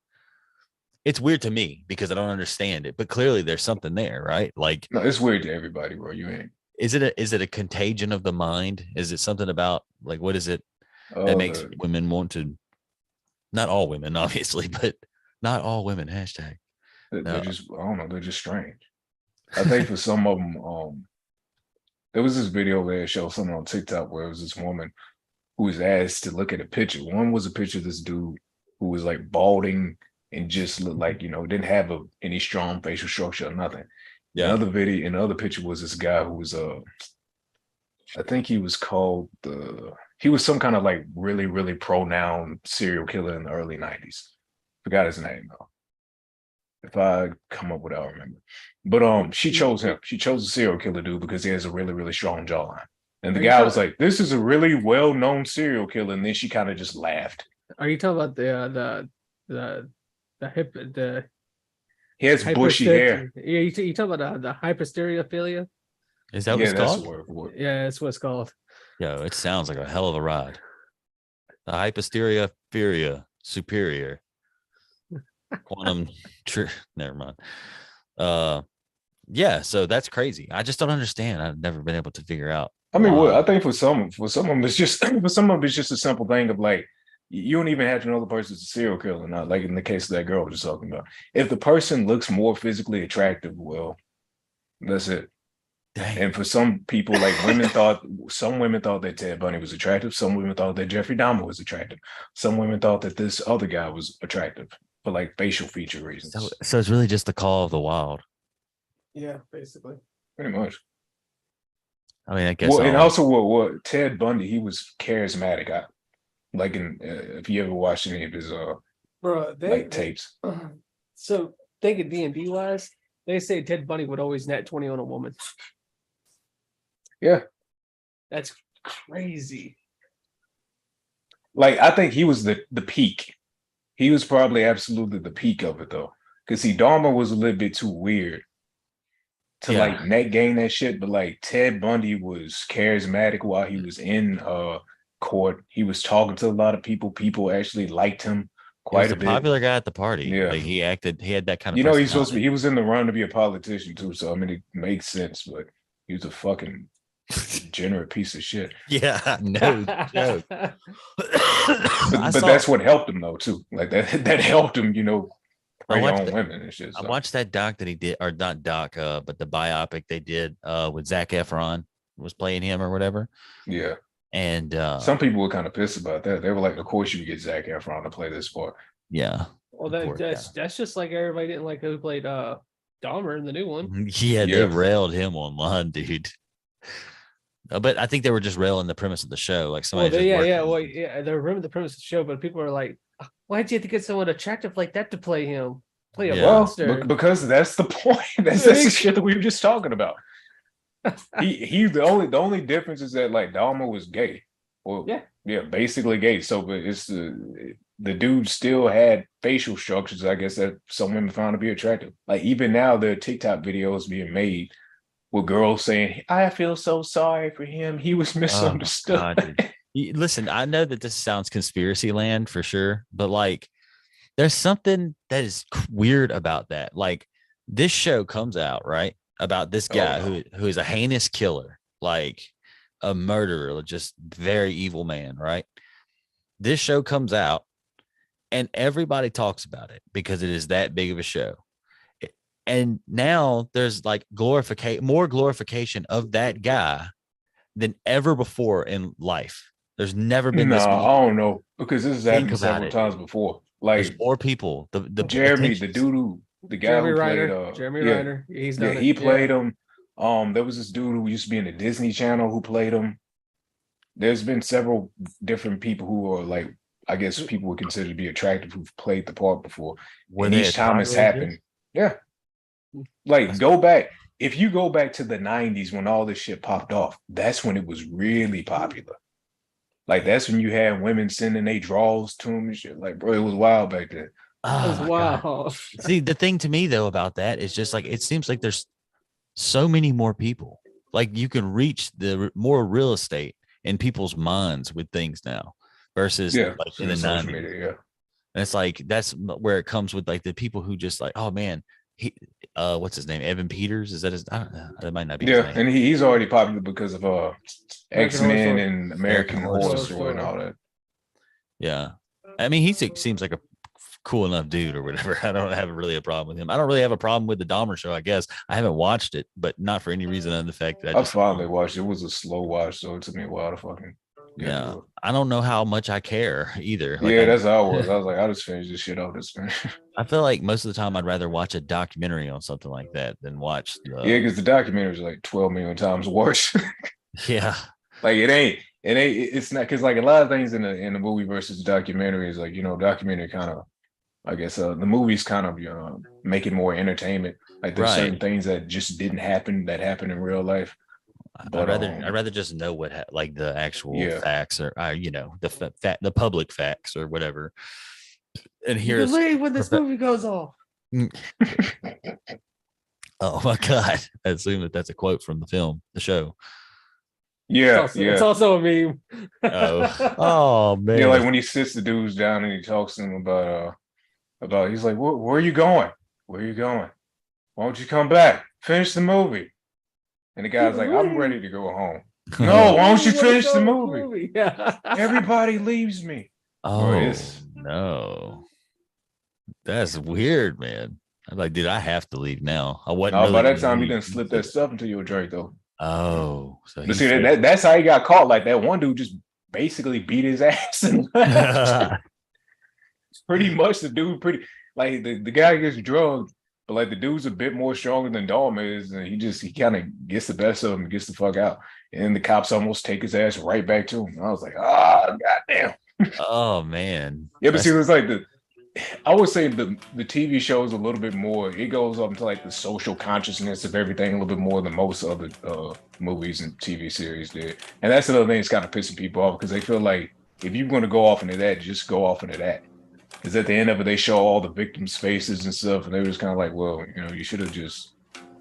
It's weird to me because I don't understand it, but clearly there's something there, right? Like, no, it's weird to everybody, bro. You ain't. Is it a contagion of the mind? Is it something about like what is it that makes women want to? Not all women, obviously, but not all women. Hashtag. They're just, I don't know. They're just strange. I think for some of them, there was this video where it showed something on TikTok where it was this woman who was asked to look at a picture. One was a picture of this dude who was like balding and just looked like, didn't have any strong facial structure or nothing. Yeah. Another picture was this guy who was I think he was called he was some kind of like really, really pronoun serial killer in the early 90s. Forgot his name though. If I come up with it, I'll remember. But she chose him. She chose a serial killer dude because he has a really, really strong jawline. And the guy was like, "This is a really well-known serial killer," and then she kind of just laughed. Are you talking about the he has bushy hair. Yeah, you talking about the hyperstereophilia? Is that what it's called? Yeah, that's what it's called. Yo, it sounds like a hell of a ride. The hyperstereophilia superior. Quantum never mind. Yeah, so that's crazy. I just don't understand. I've never been able to figure out. I mean, I think for some of them it's just a simple thing of like, you don't even have to know the person's a serial killer or not. Like in the case of that girl we're just talking about. If the person looks more physically attractive, well, that's it. Dang. And for some people, like some women thought that Ted Bundy was attractive. Some women thought that Jeffrey Dahmer was attractive. Some women thought that this other guy was attractive for like facial feature reasons. So it's really just the call of the wild. Yeah, basically. Pretty much. I mean, I guess. Well, and also, Ted Bundy, he was charismatic. If you ever watched any of his tapes. So thinking D&D wise, they say Ted Bundy would always net 20 on a woman. Yeah, that's crazy. Like, I think he was the peak. He was probably absolutely the peak of it though, because Dahmer was a little bit too weird to like net gain that shit. But like Ted Bundy was charismatic while he was in court. He was talking to a lot of people. People actually liked him quite a bit. Popular guy at the party. Yeah, like he had that kind of. He's supposed to be. He was in the run to be a politician too. So I mean, it makes sense. But he was a fucking degenerate piece of shit. Yeah, no joke. but that's what helped him though too. Like that helped him. Prey on women and shit. So. I watched that doc that he did, or not doc, but the biopic they did with Zac Efron was playing him or whatever. Yeah. And some people were kind of pissed about that. They were like, "Of course you would get Zac Efron to play this part." Yeah. Well, that's just like everybody didn't like who played Dahmer in the new one. Yeah, they railed him online, dude. But I think they were just railing the premise of the show, like somebody. They remember the premise of the show, but people are like, "Why'd you have to get someone attractive like that to play him? Play a monster?" Because that's the point. That's the shit that we were just talking about. He the only difference is that like Dahmer was gay. Well, basically gay. So, but it's the dude still had facial structures, I guess, that some women found to be attractive. Like even now, there are TikTok videos being made with girls saying, "I feel so sorry for him. He was misunderstood." Oh, God, listen, I know that this sounds conspiracy land for sure, but like, there's something that is weird about that. Like, this show comes out right about this guy who is a heinous killer, like a murderer, just very evil man, right? this show comes out and everybody talks about it because it is that big of a show. And now there's like more glorification of that guy than ever before in life. There's never been this many. I don't know, because this has happened several times before. Like, there's more people. The Jeremy, the dude the guy Jeremy who Renner, played Jeremy Renner. He's done he played him. There was this dude who used to be in the Disney Channel who played him. There's been several different people who are like, I guess people would consider to be attractive who've played the part before. And each time it's happened. Yeah. Like, go back. If you go back to the 90s when all this shit popped off, that's when it was really popular. Like, that's when you had women sending their draws to him and shit. Like, bro, it was wild back then. Oh, wow. See, the thing to me though about that is just like, it seems like there's so many more people. Like, you can reach the more real estate in people's minds with things now versus like in the 90s. Media, and it's like, that's where it comes with like the people who just like, oh man, what's his name? Evan Peters? Is that his? I don't know. That might not be. Yeah, his name. And he's already popular because of X-Men and American Horror Story and all that. Yeah, I mean, he seems like a cool enough dude or whatever. I don't have really a problem with him. I don't really have a problem with the Dahmer show, I guess. I haven't watched it, but not for any reason other than the fact that I finally watched it. It was a slow watch, so it took me a while to fucking. Yeah, I don't know how much I care either. Like, yeah, that's how I was. I was like, I just finished this shit off. I feel like most of the time I'd rather watch a documentary on something like that than watch. Because the documentary is like 12 million times worse. Yeah, like it's not, because like a lot of things in the movie versus the documentary is like, documentary kind of, I guess the movies kind of make it more entertainment. Like there's certain things that just didn't happen that happened in real life. But I'd rather just know what like the actual facts or the public facts or whatever. And here's when this movie goes off. Oh my god! I assume that's a quote from the film, the show. Yeah, it's also a meme. Oh man! Yeah, like when he sits the dudes down and he talks to them about he's like, where are you going? Where are you going? Why don't you come back? Finish the movie. And the guy's like, I'm ready to go home. No, why don't you finish the movie? Yeah. Everybody leaves me. Oh, no. That's weird, man. I'm like, dude, I have to leave now. I wasn't. No, by that time, you didn't slip that stuff into your drink, though. Oh. So but see, that's how he got caught. Like, that one dude just basically beat his ass and left. Pretty much the dude, like, the guy gets drugged. But like the dude's a bit more stronger than Dom is, and he kind of gets the best of him and gets the fuck out. And the cops almost take his ass right back to him. I was like, goddamn. Oh man. Yeah, but see, it was like I would say the TV show is a little bit more. It goes up into like the social consciousness of everything a little bit more than most other movies and TV series did. And that's another thing that's kind of pissing people off because they feel like if you're going to go off into that, just go off into that. Because at the end of it, they show all the victims' faces and stuff, and they were just kind of like, well, you should have just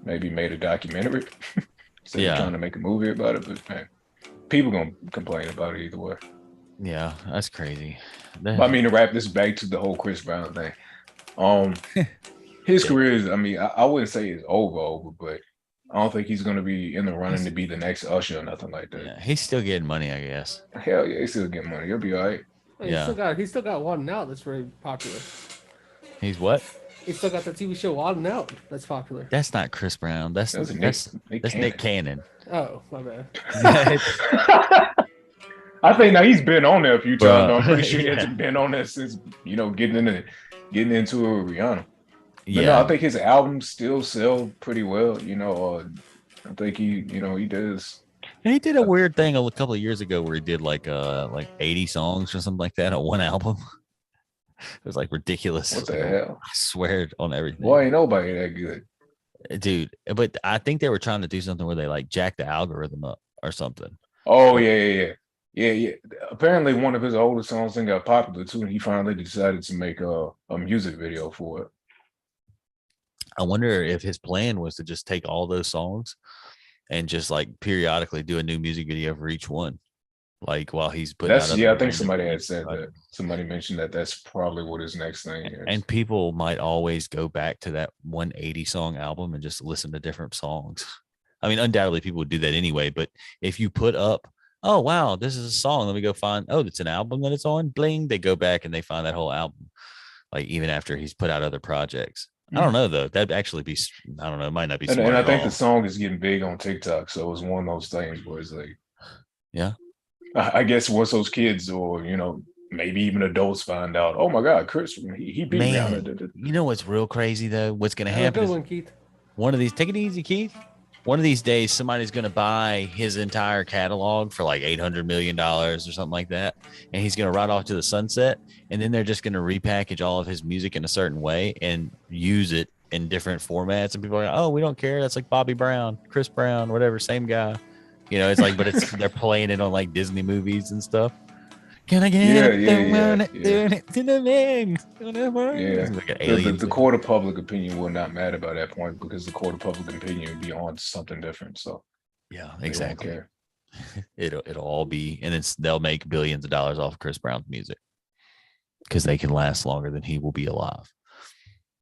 maybe made a documentary instead of trying to make a movie about it. But man, people gonna complain about it either way. Yeah, that's crazy. I mean, to wrap this back to the whole Chris Brown thing, his career is, I mean, I wouldn't say it's over, but I don't think he's gonna be in the running to be the next Usher or nothing like that. Yeah, he's still getting money, I guess. Hell yeah, he's still getting money. He'll be all right. He still got one now that's very popular. He's what? He still got the TV show On and Out that's popular. That's not Chris Brown. That's Nick Cannon. Oh, my bad. I think now he's been on there a few times. I'm pretty sure he hasn't been on there since getting into it with Rihanna. But no, I think his albums still sell pretty well. I think he does. And he did a weird thing a couple of years ago where he did like 80 songs or something like that on one album. It was like ridiculous. What the hell? I swear on everything. Why ain't nobody that good? Dude, but I think they were trying to do something where they like jack the algorithm up or something. Oh, yeah. Apparently one of his older songs then got popular too, and he finally decided to make a music video for it. I wonder if his plan was to just take all those songs and just like periodically do a new music video for each one, like while he's putting out. I think somebody had said that. Somebody mentioned that that's probably what his next thing is. And people might always go back to that 180 song album and just listen to different songs. I mean, undoubtedly people would do that anyway, but if you put up oh wow, this is a song. Let me go find. Oh, it's an album that it's on. Bling. They go back and they find that whole album, like even after he's put out other projects. I don't know though. That'd actually be. I don't know. It might not be smart and I at think all. the song is getting big on TikTok, so it's one of those things where it's like, yeah. I guess once those kids or maybe even adults find out, oh my God, Chris, he beat Rihanna. You know what's real crazy though? What's going to happen is Keith. One of these, take it easy, Keith. One of these days, somebody's going to buy his entire catalog for like $800 million or something like that. And he's going to ride off to the sunset. And then they're just going to repackage all of his music in a certain way and use it in different formats. And people are like, oh, we don't care. That's like Bobby Brown, Chris Brown, whatever, same guy. It's like, but they're playing it on like Disney movies and stuff. Can I get the court of public opinion will not matter by that point because the court of public opinion will be on something different. So yeah, exactly. It'll all be, and they'll make billions of dollars off of Chris Brown's music because they can last longer than he will be alive.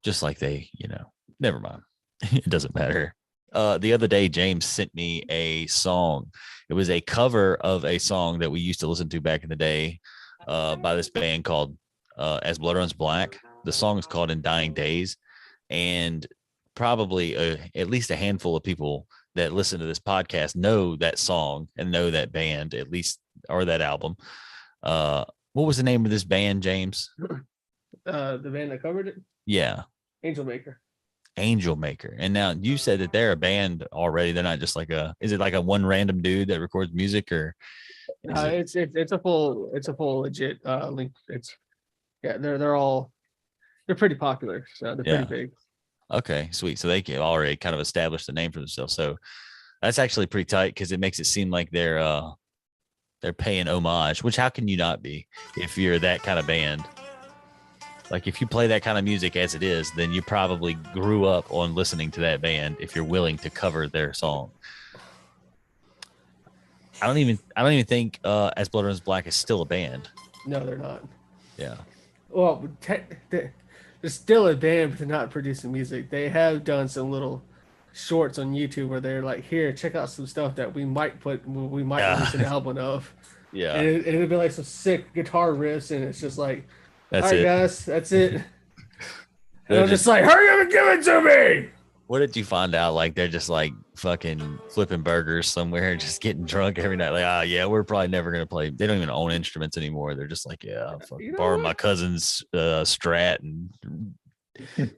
Just like they, never mind. It doesn't matter. The other day, James sent me a song. It was a cover of a song that we used to listen to back in the day by this band called As Blood Runs Black. The song is called In Dying Days. And probably at least a handful of people that listen to this podcast know that song and know that band, at least, or that album. What was the name of this band, James? The band that covered it? Yeah. Angel Maker. And now you said that they're a band already. They're not just like is it like a one random dude that records music, or it's a full legit link. They're pretty popular, so they're pretty big. Okay, sweet. So they can already kind of establish the name for themselves. So that's actually pretty tight because it makes it seem like they're paying homage, which how can you not be if you're that kind of band? Like if you play that kind of music as it is, then you probably grew up on listening to that band if you're willing to cover their song. I don't even think As Blood Runs Black is still a band. No, they're not. Yeah. Well, they're still a band, but they're not producing music. They have done some little shorts on YouTube where they're like, here, check out some stuff that we might release an album of. Yeah. And it'll be like some sick guitar riffs, and it's just like, that's all right, it, guys, that's it. And I'm just like, hurry up and give it to me. What did you find out? Like they're just like fucking flipping burgers somewhere and just getting drunk every night. Like, yeah, we're probably never gonna play. They don't even own instruments anymore. They're just like, yeah, I'll fucking borrow my cousin's Strat and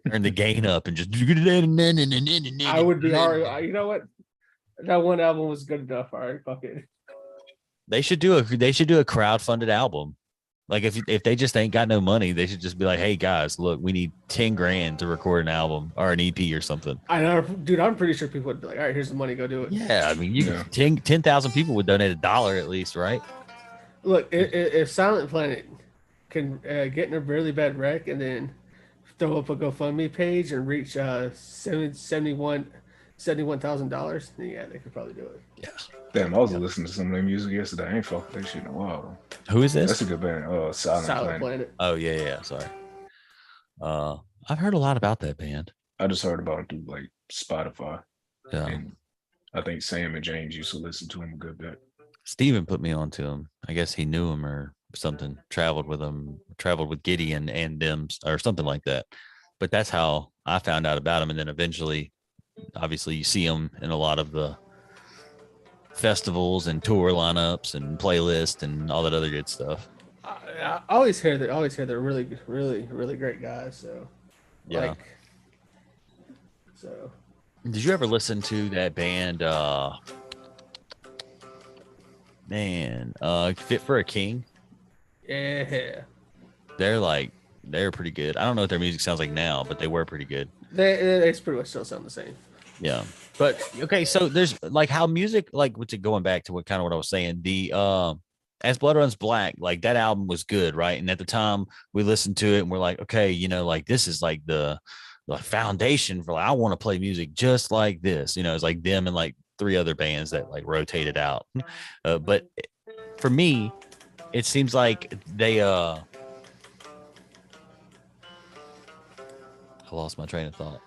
turn the gain up and just. I would be alright. You know what? That one album was good enough. All right, fuck it. They should do a crowd-funded album. Like if they just ain't got no money, they should just be like, hey guys, look, we need 10 grand to record an album or an EP or something. I know, dude. I'm pretty sure people would be like, all right, here's the money, go do it. Yeah, I mean, 10,000 people would donate $1 at least, right? Look, if Silent Planet can get in a really bad wreck and then throw up a GoFundMe page and reach $71,000, then yeah, they could probably do it. Yeah. Damn, I was listening to some of their music yesterday. I ain't fucked that shit in a while. Who is this? That's a good band. Silent Planet. Oh yeah. Sorry. I've heard a lot about that band. I just heard about it through like Spotify. Yeah. And I think Sam and James used to listen to him a good bit. Steven put me on to him. I guess he knew him or something. Traveled with Gideon and them or something like that. But that's how I found out about him. And then eventually, obviously, you see him in a lot of the festivals and tour lineups and playlists and all that other good stuff. I always hear they're really, really, really great guys. So yeah. Did you ever listen to that band? Fit for a King? Yeah. They're pretty good. I don't know what their music sounds like now, but they were pretty good. They pretty much still sound the same. Yeah. But okay, so there's like how music, like going back to what I was saying, the As Blood Runs Black, like that album was good, right? And at the time we listened to it and we're like, okay, like this is like the foundation for like I want to play music just like this. It's like them and like 3 other bands that like rotated out. But for me, it seems like they I lost my train of thought.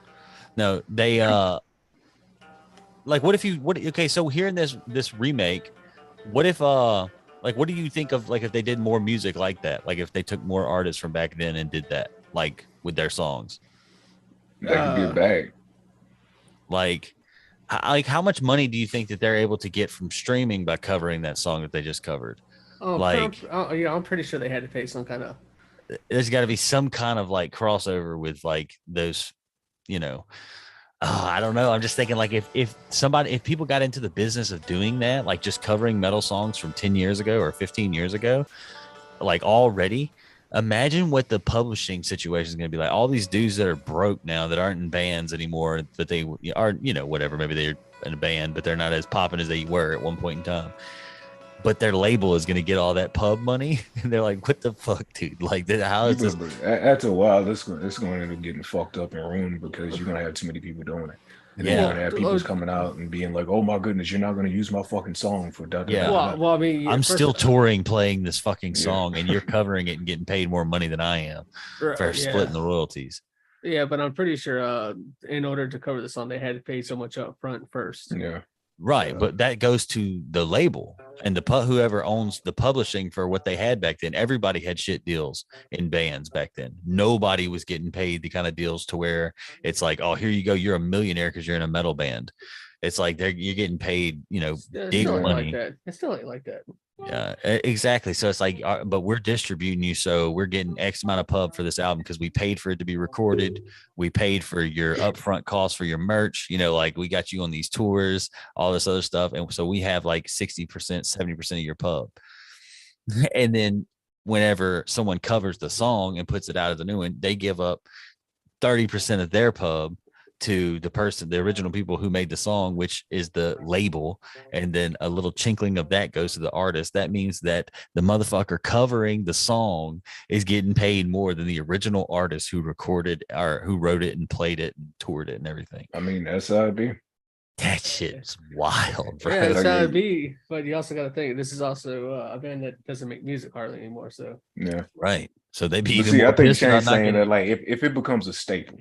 No, they okay, so hearing this remake, What if like what do you think of like if they did more music like that? Like if they took more artists from back then and did that like with their songs? That could be a bag. Like how much money do you think that they're able to get from streaming by covering that song that they just covered? I'm pretty sure they had to pay some kind of. There's got to be some kind of like crossover with like those, you know. I don't know. I'm just thinking like if people got into the business of doing that, like just covering metal songs from 10 years ago or 15 years ago, like already, imagine what the publishing situation is going to be like. All these dudes that are broke now that aren't in bands anymore, that they are, you know, whatever, maybe they're in a band, but they're not as popping as they were at one point in time. But their label is going to get all that pub money. And they're like, what the fuck, dude? Like, how is this? After a while, it's going to end up getting fucked up and ruined because you're going to have too many people doing it. And then you're going to have people coming out and being like, oh my goodness, you're not going to use my fucking song for that. Yeah. Well, I mean, I'm still touring playing this fucking song and you're covering it and getting paid more money than I am for splitting the royalties. Yeah, but I'm pretty sure in order to cover the song, they had to pay so much up front first. Yeah. Right, but that goes to the label and whoever owns the publishing for what they had back then. Everybody had shit deals in bands back then. Nobody was getting paid the kind of deals to where it's like, oh, here you go, you're a millionaire because you're in a metal band. It's like you're getting paid, you know, big money. It still ain't like that. Yeah, exactly. So it's like, but we're distributing you, so we're getting X amount of pub for this album because we paid for it to be recorded. We paid for your upfront costs for your merch. You know, like we got you on these tours, all this other stuff, and so we have like 60%, 70% of your pub. And then whenever someone covers the song and puts it out as a new one, they give up 30% of their pub to the original people who made the song, which is the label, and then a little chinkling of that goes to the artist. That means that the motherfucker covering the song is getting paid more than the original artist who recorded or who wrote it and played it and toured it and everything. I mean, that's how it be. That shit's wild, bro. Yeah, that's how it be. But you also got to think this is also a band that doesn't make music hardly anymore. So yeah, right. So they be even more. I think Shane's saying that like if it becomes a staple.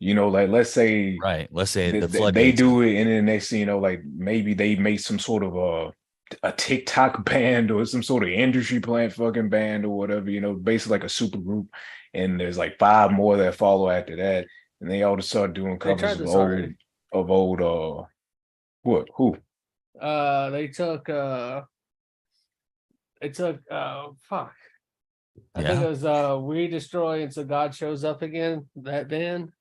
You know, like let's say they do it, and then next thing you know, like maybe they make some sort of a TikTok band or some sort of industry plant fucking band or whatever. You know, basically like a super group, and there's like 5 more that follow after that, and they all just start doing covers of old what who? They took fuck. I think it was We Destroy and So God Shows Up Again. That band.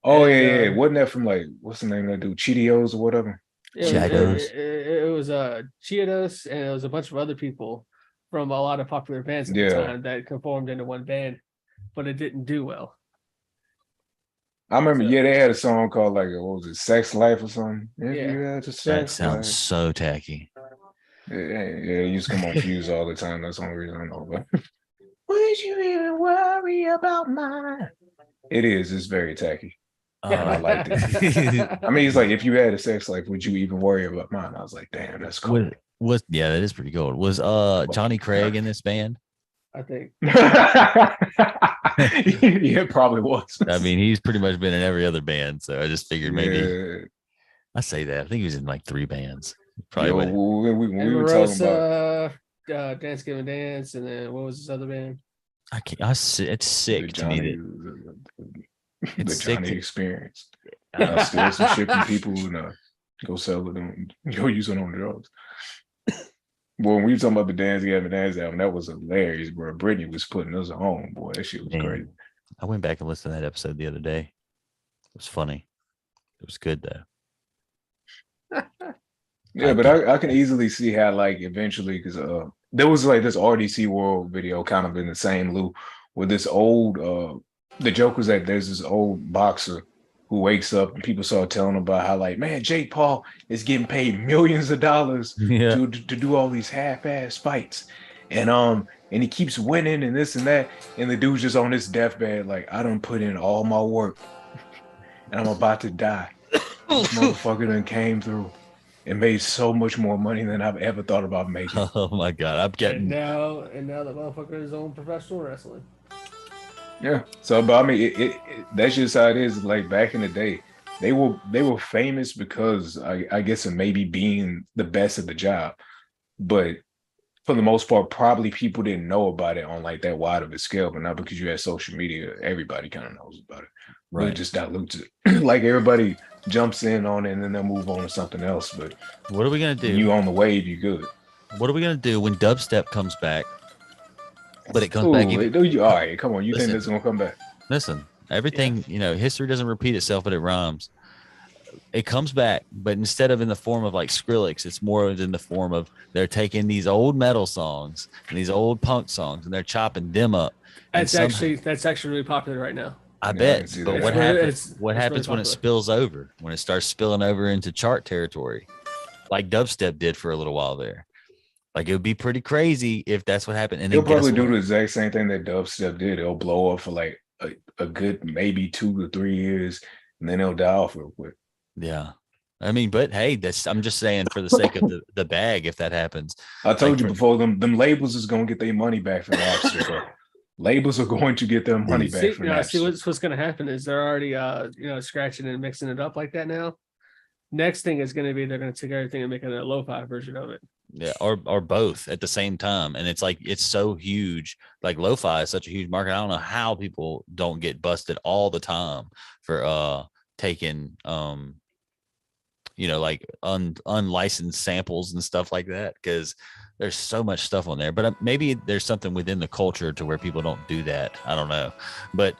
Oh, yeah. Wasn't that from like, what's the name of that dude? Cheetos or whatever? It was Cheetos, and it was a bunch of other people from a lot of popular bands at the time that conformed into one band, but it didn't do well. I remember, they had a song called like, what was it, Sex Life or something? That sounds so tacky. Yeah, it used to come on Fuse all the time. That's the only reason I know. But would you even worry about mine? It's very tacky. I liked it. I mean, it's like if you had a sex life, would you even worry about mine? I was like, damn, that's cool. That is pretty cool. Was Johnny Craig in this band? I think. Yeah, probably was. I mean, he's pretty much been in every other band, so I just figured maybe. I say that. I think he was in like 3 bands. Probably. We were talking about Dance Giving Dance, and then what was this other band? I can't. It's sick to me the Johnny experience. Steal some shit from people and go sell it and go use it on drugs. Boy, when we were talking about the Dance Gavin Dance album, that was hilarious, bro. Brittany was putting us on, boy. That shit was great. I went back and listened to that episode the other day. It was funny. It was good though. Yeah, but I can easily see how like eventually, because there was like this RDC World video kind of in the same loop where this old the joke was that there's this old boxer who wakes up and people start telling him about how like, man, Jake Paul is getting paid millions of dollars to do all these half-ass fights. And he keeps winning and this and that. And the dude's just on his deathbed, like, I done put in all my work and I'm about to die. This motherfucker done came through and made so much more money than I've ever thought about making. Oh my God. I'm getting and now the motherfucker is on professional wrestling. Yeah. So, but I mean, that's just how it is. Like back in the day, they were famous because I guess of maybe being the best at the job. but for the most part, probably people didn't know about it on like that wide of a scale, but not because you had social media, everybody kind of knows about it. Right. But it just dilutes it. Like everybody jumps in on it and then they'll move on to something else. But what are we gonna do? When you on the wave, you good. What are we gonna do when dubstep comes back? But it comes back even. All right, come on. You think that's gonna come back? Listen, everything, history doesn't repeat itself, but it rhymes. It comes back, but instead of in the form of like Skrillex, it's more in the form of they're taking these old metal songs and these old punk songs and they're chopping them up. That's actually really popular right now. I bet. But what happens really when it spills over? When it starts spilling over into chart territory, like dubstep did for a little while there. Like it would be pretty crazy if that's what happened. And they'll probably do the exact same thing that dubstep did. It'll blow up for like a good maybe 2 to 3 years, and then it'll die off real quick. Yeah. I mean, but hey, I'm just saying for the sake of the bag, if that happens. I told you before, them labels is gonna get their money back from Napster. Labels are going to get their money back from Napster. See what's gonna happen is they're already scratching and mixing it up like that now. Next thing is gonna be they're gonna take everything and make a lo-fi version of it. Yeah, or both at the same time. And it's like it's so huge. Like lo-fi is such a huge market. I don't know how people don't get busted all the time for taking like unlicensed samples and stuff like that, because there's so much stuff on there. But maybe there's something within the culture to where people don't do that. I don't know. But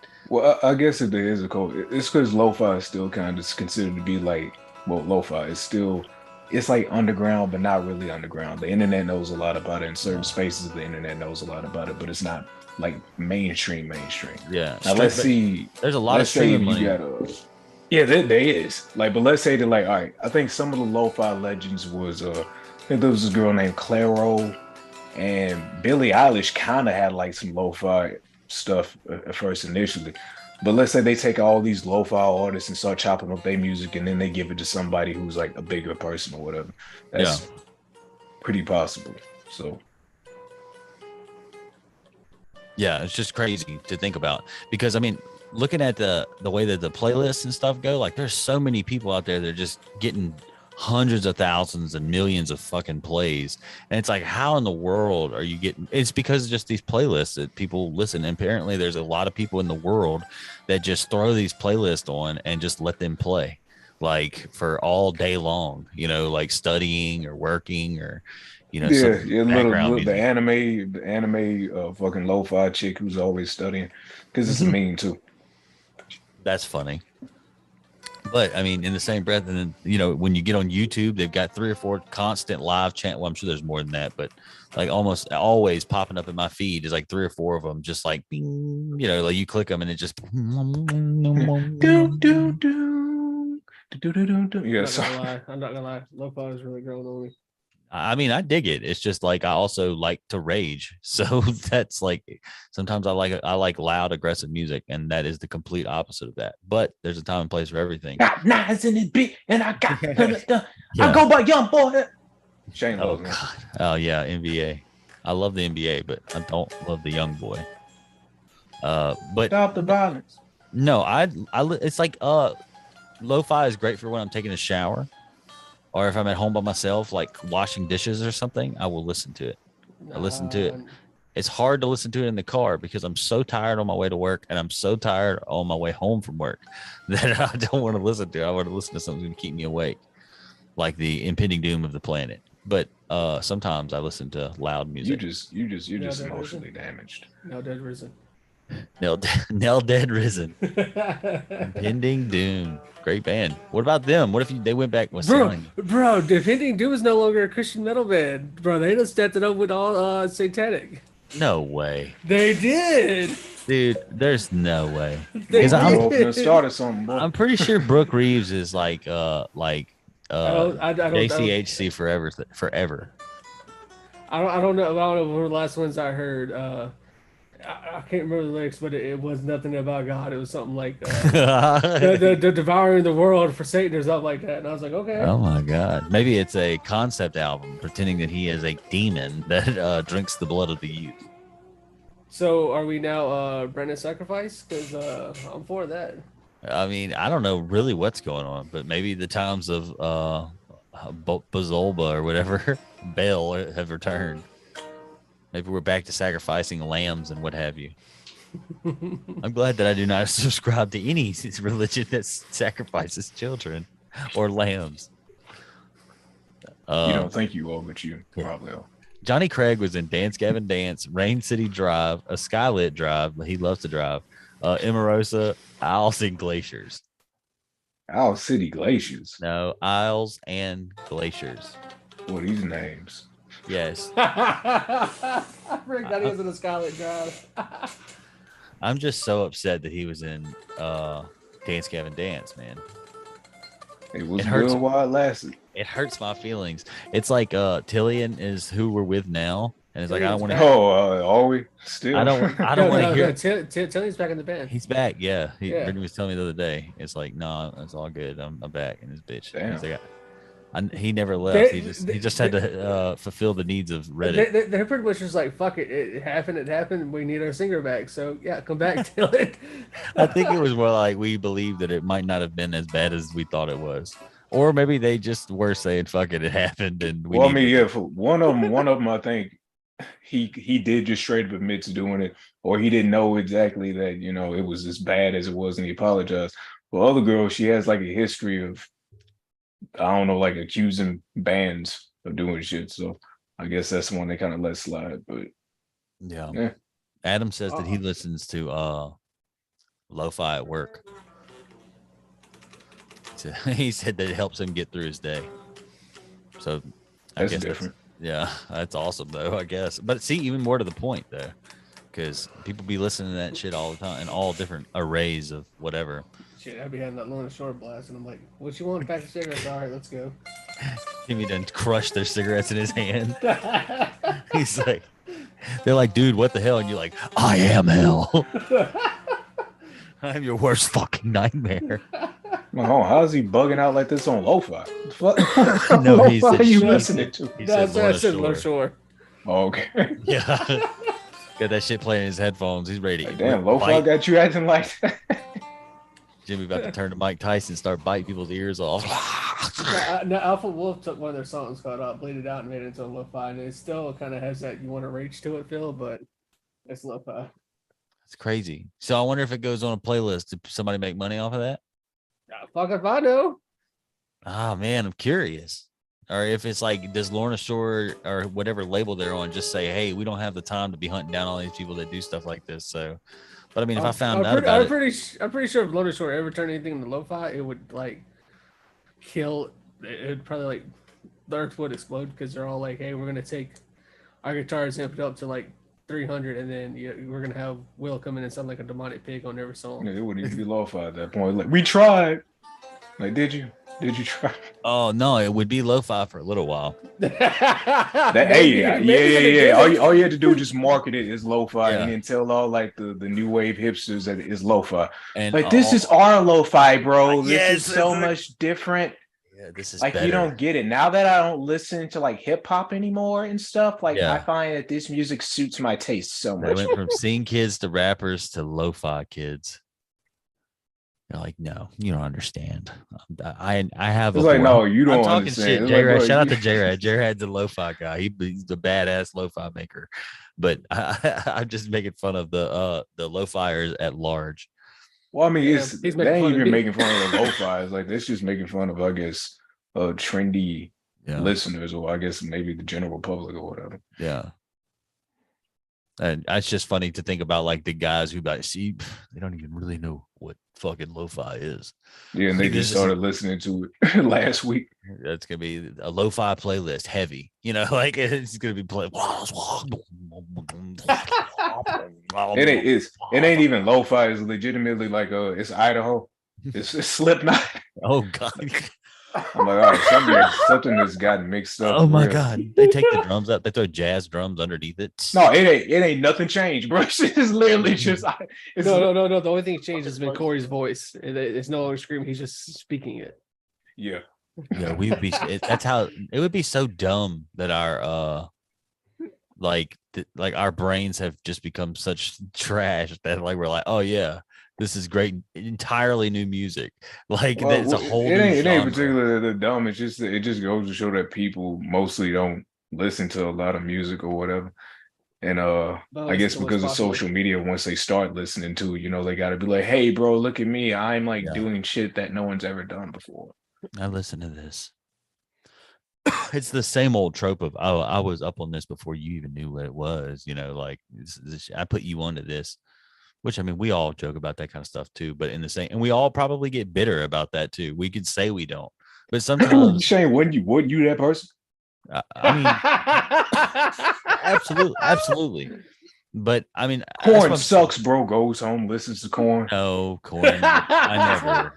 I guess if there is a culture, it's because lo-fi is still kind of considered to be like, well, lo-fi is still, it's like underground, but not really underground. The internet knows a lot about it. In certain spaces, the internet knows a lot about it, but it's not like mainstream. Yeah. Now let's see. There's a lot of streaming money. Yeah, there is. Like, but let's say that, like, all right, I think some of the lo-fi legends was I think there was this girl named Clairo, and Billie Eilish kind of had like some lo-fi stuff at first initially. But let's say they take all these lo-fi artists and start chopping up their music, and then they give it to somebody who's like a bigger person or whatever. That's pretty possible. So yeah, it's just crazy to think about, because I mean, looking at the way that the playlists and stuff go, like there's so many people out there that are just getting hundreds of thousands and millions of fucking plays. And it's like, how in the world are you getting? It's because of just these playlists that people listen. And apparently there's a lot of people in the world that just throw these playlists on and just let them play like for all day long, like studying or working or, the anime fucking lo-fi chick who's always studying because it's a meme too. That's funny. But I mean, in the same breath, and then, when you get on YouTube, they've got 3 or 4 constant live chant. Well, I'm sure there's more than that, but like almost always popping up in my feed is like 3 or 4 of them, just like, bing, like you click them and it just. Yes. I'm not gonna lie. Lo-fi is really growing on me. I mean, I dig it. It's just like I also like to rage, so that's like sometimes I like loud, aggressive music, and that is the complete opposite of that. But there's a time and place for everything. Got knives in it, beat, and I got I go by young boy. Shane. Oh God. Oh yeah, NBA. I love the NBA, but I don't love the young boy. But stop the violence. No, it's like lo-fi is great for when I'm taking a shower. Or if I'm at home by myself, like washing dishes or something, I will listen to it. I listen to it. It's hard to listen to it in the car because I'm so tired on my way to work and I'm so tired on my way home from work that I don't want to listen to it. I want to listen to something to keep me awake, like the impending doom of the planet. But sometimes I listen to loud music. You're just emotionally damaged. Now dead risen. Nell dead risen. Impending doom. Great band. What about them? What if they went back with bro, Impending Doom is no longer a Christian metal band. Bro, they just stepped it up with all satanic. No way. They did. Dude, there's no way. I'm pretty sure Brooke Reeves is like JCHC forever. I don't know one of the last ones I heard. I can't remember the lyrics, but it was nothing about God. It was something like the devouring the world for Satan or something like that. And I was like, okay. Oh my God. Maybe it's a concept album pretending that he is a demon that drinks the blood of the youth. So are we now Brandon's sacrifice? Because I'm for that. I mean, I don't know really what's going on, but maybe the times of Bazolba or whatever. Baal have returned. Maybe we're back to sacrificing lambs and what have you. I'm glad that I do not subscribe to any religion that sacrifices children or lambs. You don't think you will, but you probably will. Johnny Craig was in Dance Gavin Dance, Rain City Drive, A Skylit Drive. He loves to drive. Emarosa, Isles and Glaciers. Owl City Glaciers. No, Isles and Glaciers. What are these names? Yes. I forgot he was in A Skylit Drive. I'm just so upset that he was in Dance Gavin Dance, man. It was good while it lasted. It hurts my feelings. It's like Tillian is who we're with now, and it's like I don't want to. Are we still? I don't want to hear. Tillian's back in the band. He's back. Yeah, Brittany was telling me the other day. It's like, no, it's all good. I'm back, and his bitch. He's like, he never left. He just had to fulfill the needs of Reddit. They're pretty much just like, fuck it. It happened. We need our singer back. So yeah, come back, Tillian. I think it was more like we believed that it might not have been as bad as we thought it was. Or maybe they just were saying, "Fuck it, it happened." And for one of them, I think he did just straight up admit to doing it, or he didn't know exactly that it was as bad as it was, and he apologized. But other girl, she has like a history of, I don't know, like accusing bands of doing shit. So I guess that's the one they kind of let slide. But yeah. Adam says that he listens to lo-fi at work. He said that it helps him get through his day. So I guess different. That's awesome though, I guess. But see, even more to the point though, because people be listening to that shit all the time and all different arrays of whatever. Shit, I'd be having that Lorna Shore blast, and I'm like, "What you want? Pack of cigarettes? All right, let's go." Jimmy done crushed their cigarettes in his hand. He's like, they're like, "Dude, what the hell?" And you're like, "I am hell. I'm your worst fucking nightmare." Oh, how's he bugging out like this on lo-fi? No, he said, what are you listening to? He said Lorna Shore. Oh, okay. Yeah. Got that shit playing in his headphones. He's ready. Damn, lo-fi got you acting like that. Jimmy about to turn to Mike Tyson, start biting people's ears off. No, Alpha Wolf took one of their songs called Bleed It Out and made it into a lo-fi, and it still kind of has that you want to reach to it feel, but it's lo-fi. It's crazy. So I wonder if it goes on a playlist. Did somebody make money off of that? Fuck if I know. Oh man, I'm curious. Or if it's like, does Lorna Shore or whatever label they're on just say, "Hey, we don't have the time to be hunting down all these people that do stuff like this." So, but I mean, if I found out about it, I'm pretty sure if Lorna Shore ever turned anything into lo-fi, it would like kill. It would probably like the earth would explode because they're all like, "Hey, we're gonna take our guitars amped up to like 300, and then we're gonna have Will come in and sound like a demonic pig on every song." Yeah, it wouldn't even be lo-fi at that point. Like, we tried. Like, did you try? Oh no, it would be lo-fi for a little while. Yeah. All you had to do was just market it as lo-fi, and then tell all like the new wave hipsters that it is lo-fi. And like, this is our lo-fi, bro. This is so much different. Yeah, this is like better. You don't get it now that I don't listen to like hip hop anymore and stuff. Like I find that this music suits my taste so much. They went from scene kids to rappers to lo-fi kids. You're like, no, you don't understand. I have. It's like, no, you don't understand. Shit, J-Rad. Shout out to J-Rad. J-Rad's a lo-fi guy. He's the badass lo-fi maker. But I'm just making fun of the lo-fiers at large. Well, I mean, they ain't even making fun of the lo-fi. It's like, it's just making fun of, I guess, trendy listeners, or I guess maybe the general public or whatever. Yeah. And it's just funny to think about like the guys who they don't even really know what fucking lo-fi is. Yeah, and they just started listening to it last week. That's gonna be a lo-fi playlist heavy, like it's gonna be playing. It ain't even lo-fi. It's legitimately like it's Idaho. It's Slipknot. Oh god. I'm like, all right, something has gotten mixed up. Oh my god, they take the drums out, they throw jazz drums underneath it. No, it ain't nothing changed, bro. It's literally just no. The only thing changed has been Corey's voice. It's no longer screaming; he's just speaking it. Yeah. Yeah, we'd be. That's how it would be so dumb that our like our brains have just become such trash that like we're like, oh yeah, this is great, entirely new music. Like it's a whole. It ain't particularly the dumb. It just goes to show that people mostly don't listen to a lot of music or whatever. And But I listen guess to what's because of popular. social media, once they start listening to, they got to be like, "Hey, bro, look at me! I'm like doing shit that no one's ever done before." I listen to this. It's the same old trope of, oh, I was up on this before you even knew what it was. Like I put you onto this, which I mean, we all joke about that kind of stuff too. But in the same, and we all probably get bitter about that too. We could say we don't, but sometimes Shane, wouldn't you that person? I mean, absolutely. But I mean, Corn sucks, bro. Goes home, listens to Corn. No, Corn. I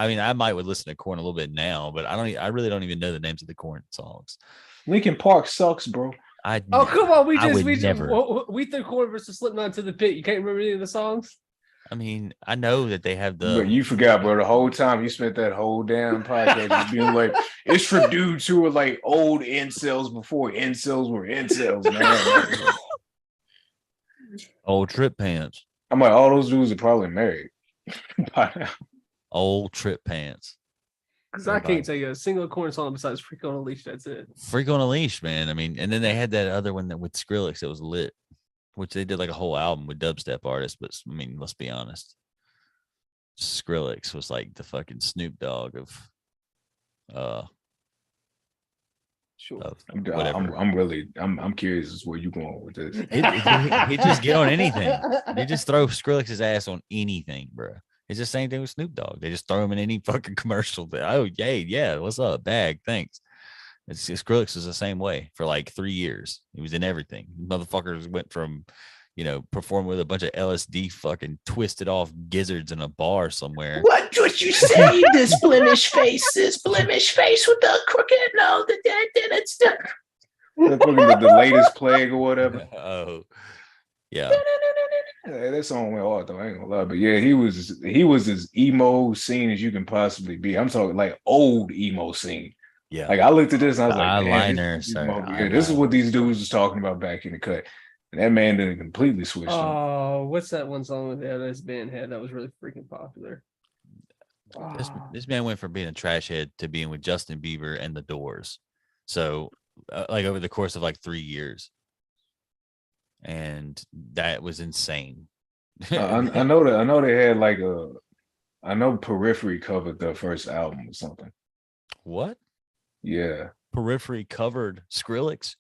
mean, I might would listen to Corn a little bit now, but I really don't even know the names of the Corn songs. Linkin Park sucks, bro. Oh, come on. We threw Corn versus Slipknot to the pit. You can't remember any of the songs? I mean, I know that they have But you forgot, bro. The whole time you spent that whole damn podcast being like, it's for dudes who were like old incels before incels were incels, man. Old Trip Pants. I'm like, all those dudes are probably married. Old Trip Pants. Because I can't tell you a single Corn song besides Freak on a Leash. That's it. Freak on a Leash, man. I mean, and then they had that other one that with Skrillex that was lit, which they did like a whole album with dubstep artists. But I mean, let's be honest. Skrillex was like the fucking Snoop Dogg of sure. I'm curious as where you going with this. He just get on anything. They just throw Skrillex's ass on anything, bro. It's the same thing with Snoop Dogg. They just throw him in any fucking commercial. Oh, yay, yeah. What's up? Bag, thanks. Skrillex was the same way for like 3 years. He was in everything. Motherfuckers went from, performing with a bunch of LSD fucking twisted off gizzards in a bar somewhere. What you say? This blemish face with the crooked nose. The latest plague or whatever. Oh, yeah. That song went hard though. I ain't gonna lie, but yeah, he was as emo scene as you can possibly be. I'm talking like old emo scene. Yeah. Like I looked at this and I was eyeliner. This is what these dudes was talking about back in the cut. And that man didn't completely switch. Oh, what's that one song that this band had that was really freaking popular? This man went from being a trash head to being with Justin Bieber and The Doors. So, like over the course of like 3 years. And that was insane. I know they had like I know Periphery covered the first album or something. What? Yeah. Periphery covered Skrillex?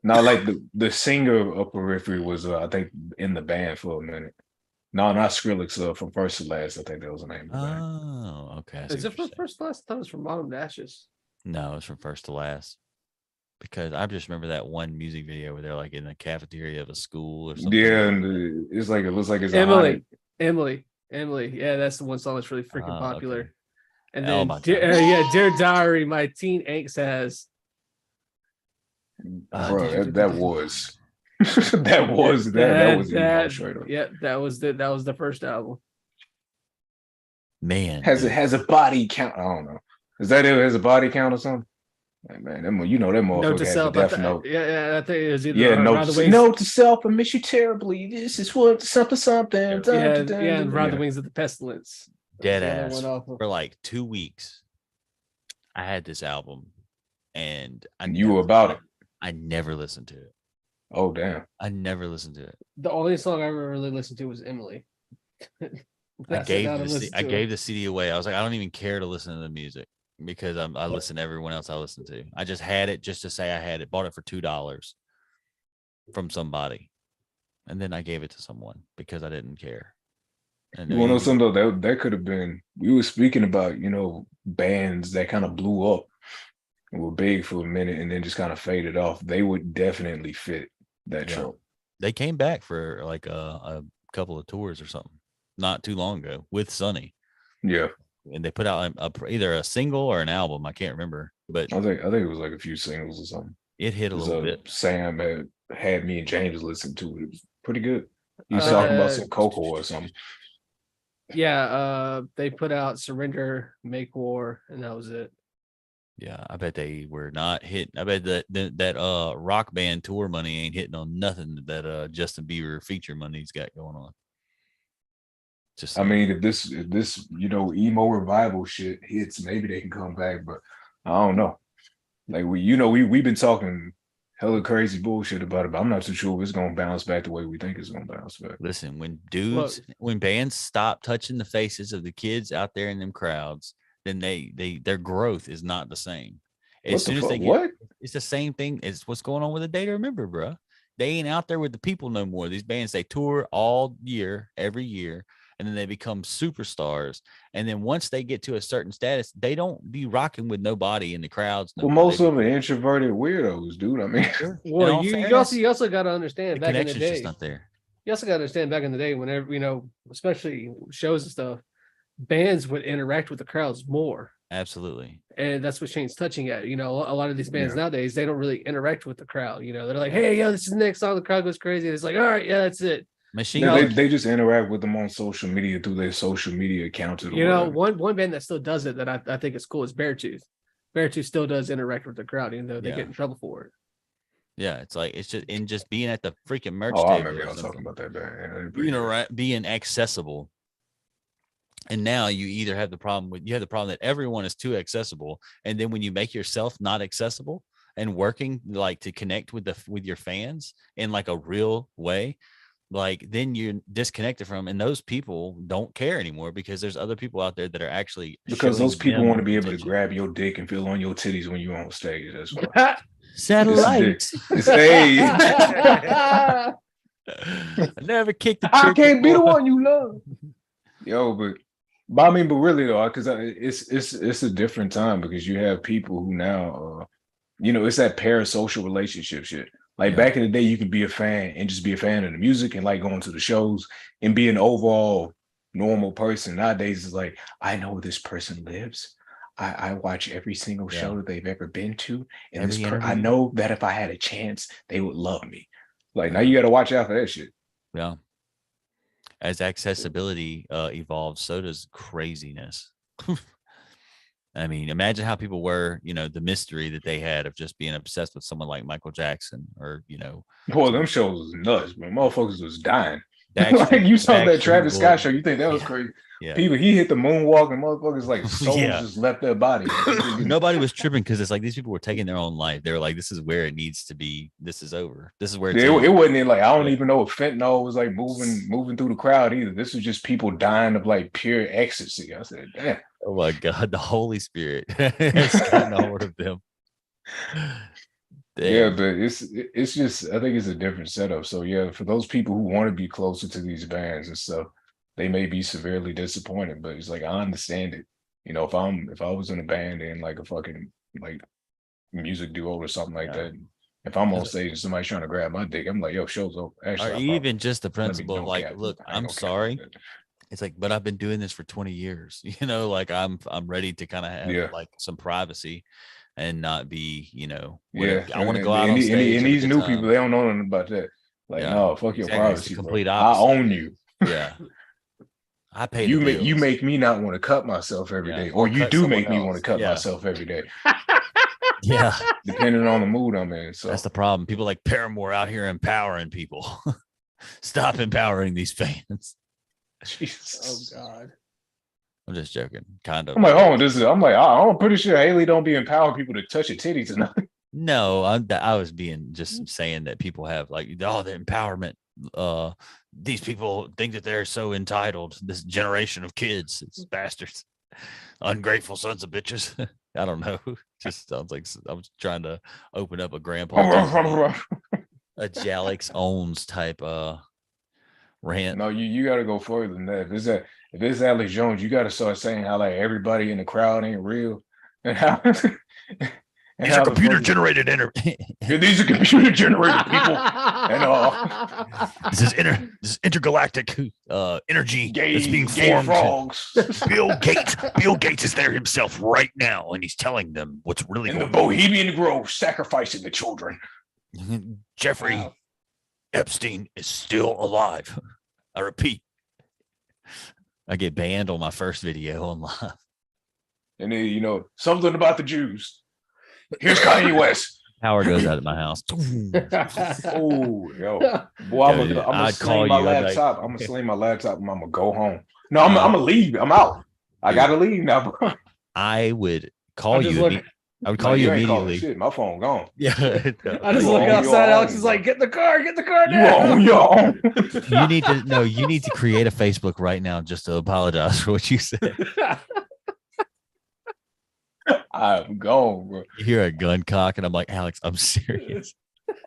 No, like the singer of Periphery was I think in the band for a minute. No, not Skrillex. From First to Last, I think that was the name of the band. Oh, okay. Is it from First to Last? I thought it was from Bottom to Ashes. No, it's from First to Last. Because I just remember that one music video where they're like in the cafeteria of a school or something. Yeah, and it looks like it's Emily. Yeah, that's the one song that's really freaking popular. Okay. And then Dear Diary, my teen angst has. Bro, that was that was straight up. Yeah, that was the first album. Man, has a body count. I don't know. Is that it? Has a body count or something? Like, man, that motherfucker Note to has self, a death note. Yeah, I think it was either note to self, I miss you terribly. This is what something. And Ride the Wings of the Pestilence. Dead ass. For like 2 weeks, I had this album, and you were about it. I never listened to it. Oh damn! I never listened to it. The only song I ever really listened to was Emily. I gave the CD away. I was like, I don't even care to listen to the music because I listen to everyone else I listen to. I just had it just to say I had it. Bought it for $2 from somebody, and then I gave it to someone because I didn't care. You want to know something though? That could have been. We were speaking about bands that kind of blew up and were big for a minute and then just kind of faded off. They would definitely fit that trope. They came back for like a couple of tours or something not too long ago with Sonny. Yeah, and they put out either a single or an album. I can't remember, but I think it was like a few singles or something. It hit a little bit. Sam had me and James listen to it. It was pretty good. He was talking about some cocoa or something. Yeah, they put out Surrender, Make War, and that was it. Yeah, I bet they were not hitting. I bet that rock band tour money ain't hitting on nothing that Justin Bieber feature money's got going on. Just I mean, if this emo revival shit hits, maybe they can come back, but I don't know. Like we've been talking hella crazy bullshit about it, but I'm not too sure if it's gonna bounce back the way we think it's gonna bounce back. Listen, when bands stop touching the faces of the kids out there in them crowds, then their growth is not the same. As soon as they get, it's the same thing as what's going on with A Day to Remember, bro. They ain't out there with the people no more. These bands, they tour all year, every year, and then they become superstars. And then once they get to a certain status, they don't be rocking with nobody in the crowds. Well, most of them are introverted weirdos, dude. I mean, well, you also got to understand back in the day. Just not there. You also got to understand back in the day, whenever especially shows and stuff, bands would interact with the crowds more. Absolutely. And that's what Shane's touching at. A lot of these bands nowadays, they don't really interact with the crowd. They're like, hey, yo, this is the next song. The crowd goes crazy. It's like, all right, yeah, that's it. They just interact with them on social media through their social media accounts. One band that still does it that I think is cool is Beartooth. Beartooth still does interact with the crowd, even though they get in trouble for it. Yeah, it's like just being at the freaking merch table. I remember y'all talking about that band. Right, being accessible. And now you have the problem that everyone is too accessible, and then when you make yourself not accessible and working like to connect with your fans in like a real way, like then you're disconnected from, and those people don't care anymore because there's other people out there that are actually because those people want to be able to grab your dick and feel on your titties when you're on stage. That's why. Satellite. Hey. I never kicked the I can't be the one you love. Yo, but I mean, but really though, because it's a different time because you have people who now, it's that parasocial relationship shit. Like back in the day, you could be a fan and just be a fan of the music and like going to the shows and be an overall normal person. Nowadays, it's like, I know where this person lives. I watch every single show that they've ever been to. And I know that if I had a chance, they would love me. Like now you got to watch out for that shit. Yeah. As accessibility evolves, so does craziness. I mean, imagine how people were, the mystery that they had of just being obsessed with someone like Michael Jackson or, Boy, them shows was nuts, man. Motherfuckers was dying. Like you saw that Travis Scott show, you think that was crazy. Yeah. People, he hit the moonwalk and motherfuckers like souls just left their body. Nobody was tripping because it's like these people were taking their own life. They were like, this is where it needs to be. This is over. This is where it wasn't like, I don't even know if fentanyl was like moving through the crowd either. This was just people dying of like pure ecstasy. I said, damn. Oh my God, the Holy Spirit has gotten a hold of them. Damn. Yeah, but it's just, I think it's a different setup. So yeah, for those people who want to be closer to these bands and stuff, they may be severely disappointed, but it's like, I understand it. If I was in a band and like a fucking like music duo or something like that, if I'm on stage and somebody's trying to grab my dick, I'm like, yo, show's over. Actually, or even just the principle of like, look, I'm sorry. It's like, but I've been doing this for 20 years, like I'm ready to kind of have like some privacy and not be, I want to go out on stage. And these new people, they don't know nothing about that. Like, no, fuck your privacy. Complete opposite. I own you. Yeah. I pay you. You make me not want to cut myself every day, or you do make me want to cut myself every day. Yeah, depending on the mood I'm in. So that's the problem. People like Paramore out here empowering people. Stop empowering these fans. Jesus. Oh God. I'm just joking. Kind of. I'm like, I'm pretty sure Haley don't be empowering people to touch your titties or nothing. No, I was just saying that people have like, the empowerment. These people think that they're so entitled. This generation of kids, it's bastards, ungrateful sons of bitches. I don't know. Just sounds like I was trying to open up a grandpa, a Jalix owns type rant. No, you got to go further than that. If it's Alex Jones, you got to start saying how like everybody in the crowd ain't real, and how these are computer generated these are computer generated people, and this is intergalactic energy that's being formed. Frogs. Bill Gates is there himself right now, and he's telling them what's really in going the Bohemian Grove, sacrificing the children. Jeffrey Epstein is still alive. I repeat, I get banned on my first video on live. And then, something about the Jews. Here's Kanye West. Power goes out of my house. Oh, yo. Boy, I'm gonna sling my laptop. I'm gonna sling my laptop and I'm gonna go home. No, I'm gonna leave. I'm out. I gotta leave now, bro. I would call you. I would call you ain't calling immediately. shit. My phone gone. Yeah. I just look outside. Alex is like, get the car You now. on your own. You need to create a Facebook right now just to apologize for what you said. I'm gone, bro. You hear a gun cock, and I'm like, Alex, I'm serious.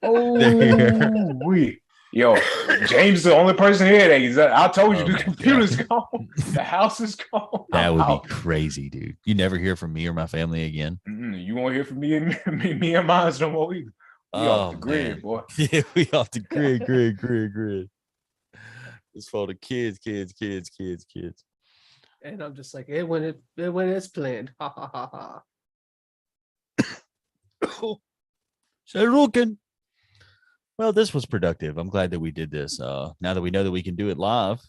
Oh, yo, James is the only person here that I told you the computer's gone. The house is gone. That would be crazy, dude. You never hear from me or my family again. You won't hear from me and mine no more either. We off the grid, boy. Yeah, we off the grid. It's for the kids. And I'm just like, when it's planned. Ha ha ha ha. Well, this was productive. I'm glad that we did this. Now that we know that we can do it live,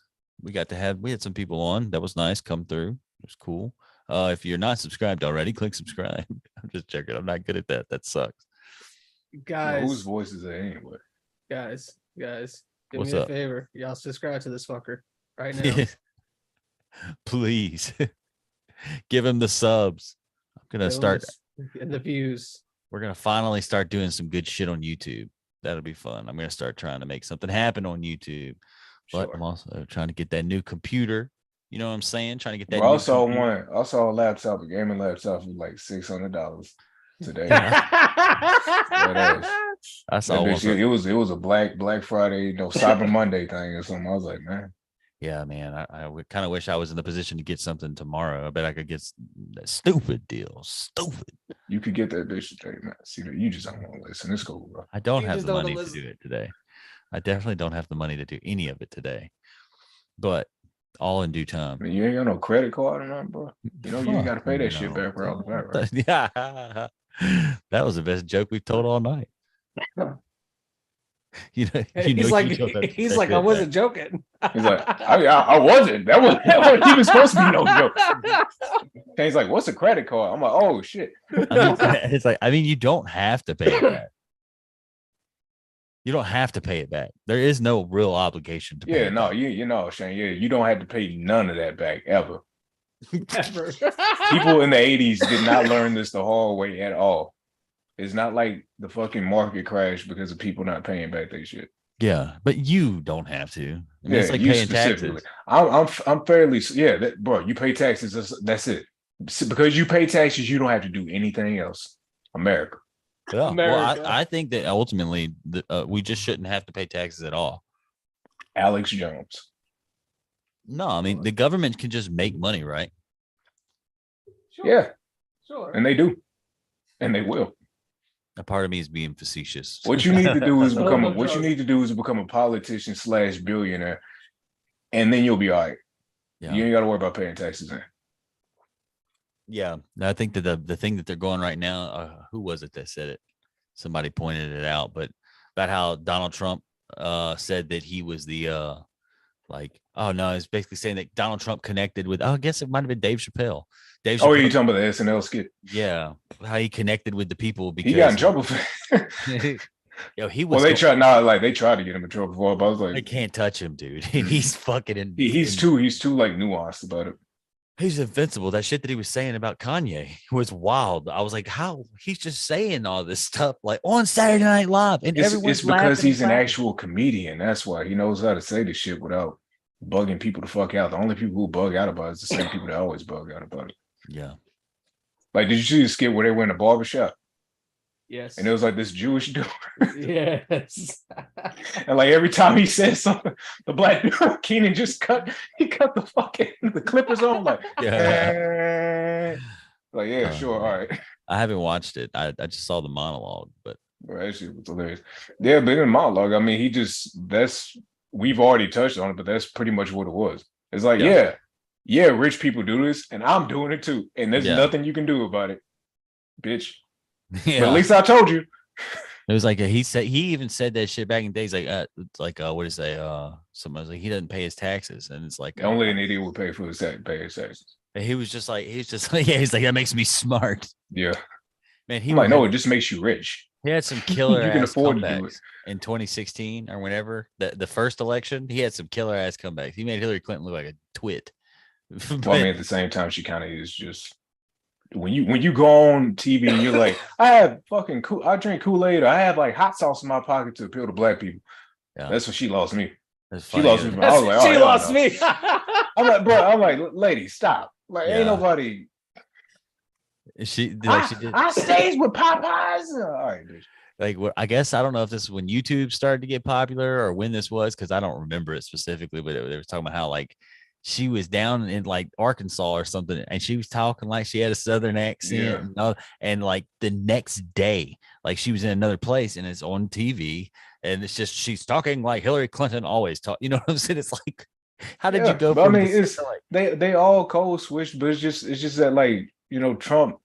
we had some people on. That was nice. Come through. It was cool. If you're not subscribed already, click subscribe. I'm just checking. I'm not good at that. That sucks. Guys, whose voice is that anyway? Guys, give What's me a up? favor. Y'all subscribe to this fucker right now. Please give him the subs. I'm gonna start and the views. We're gonna finally start doing some good shit on YouTube. That'll be fun. I'm gonna start trying to make something happen on YouTube. But I'm also trying to get that new computer. You know what I'm saying? Trying to get that. Well, I saw a laptop, a gaming laptop for like $600 today. I saw one. It was a Black Friday, Cyber Monday thing or something. I was like, man. Yeah, man. I would kind of wish I was in the position to get something tomorrow. I bet I could get that stupid deal. Stupid. You could get that bitch today, man. See, you just don't want to listen. It's cool, bro. I don't have the money to do it today. I definitely don't have the money to do any of it today. But all in due time. You ain't got no credit card or nothing, bro. You got to pay that shit back for all the time, right? Yeah. That was the best joke we've told all night. He's like, I wasn't joking. He's like, I wasn't. That wasn't even supposed to be no joke. And he's like, what's a credit card? I'm like, oh shit. It's like, you don't have to pay it back. You don't have to pay it back. There is no real obligation to pay it back. You know, Shane. Yeah, you don't have to pay none of that back ever. Ever. People in the 80s did not learn this the hard way at all. It's not like the fucking market crashed because of people not paying back their shit. Yeah, but you don't have to. It's like paying taxes. I'm fairly bro. You pay taxes. That's it. Because you pay taxes, you don't have to do anything else. America. Yeah. Well, I think that ultimately we just shouldn't have to pay taxes at all. Alex Jones. No, the government can just make money, right? Sure. Yeah. Sure. And they do. And they will. A part of me is being facetious. What you need to do is become a politician / billionaire, and then you'll be all right. Yeah. You ain't got to worry about paying taxes then. Yeah, I think that the thing that they're going right now, who was it that said it? Somebody pointed it out, but about how Donald Trump said that he was the it's basically saying that Donald Trump connected with, I guess it might have been Dave Chappelle. You're talking about the SNL skit? Yeah, how he connected with the people because he got in trouble for he was. Well, they tried to get him in trouble for it, but I was like, they can't touch him, dude. He's fucking he's too like nuanced about it. He's invincible. That shit that he was saying about Kanye was wild. I was like, how? He's just saying all this stuff like on Saturday Night Live, and it's because he's an actual comedian. That's why he knows how to say this shit without bugging people the fuck out. The only people who bug out about it is the same people that always bug out about it. Yeah. Like, did you see the skit where they were in a barbershop? Yes. And it was like this Jewish dude. Yes. And like every time he said something, the black dude, Keenan just cut the fucking the clippers on. Like, sure, all right. I haven't watched it. I just saw the monologue, but that shit was hilarious. Yeah, but in the monologue, we've already touched on it, but that's pretty much what it was. It's like, yeah, rich people do this, and I'm doing it too. And there's nothing you can do about it, bitch. Yeah. But at least I told you. It was like he even said that shit back in the days. What do you say? Someone was like, he doesn't pay his taxes, and it's like only an idiot would pay his taxes. And he's just like, that makes me smart. Yeah, man. No, it just makes you rich. He had some killer you can afford to do it. In 2016 or whenever the first election. He had some killer ass comebacks. He made Hillary Clinton look like a twit. Well, at the same time, she kind of is just when you go on TV and you're like, I drink Kool-Aid, or I have like hot sauce in my pocket to appeal to black people. Yeah. That's when she lost me. That's She funny. lost me. I was like, she lost me. I'm like, bro, lady, stop. Like, ain't nobody. She did. I stays with Popeyes. All right, bitch. Like, I guess I don't know if this is when YouTube started to get popular or when this was, because I don't remember it specifically, but they were talking about how like she was down in like Arkansas or something, and she was talking like she had a Southern accent, and like the next day, like she was in another place and it's on TV, and it's just she's talking like Hillary Clinton always talk. You know what I'm saying? It's like, how did you go from? I mean, it's they all code switched, but it's just that like Trump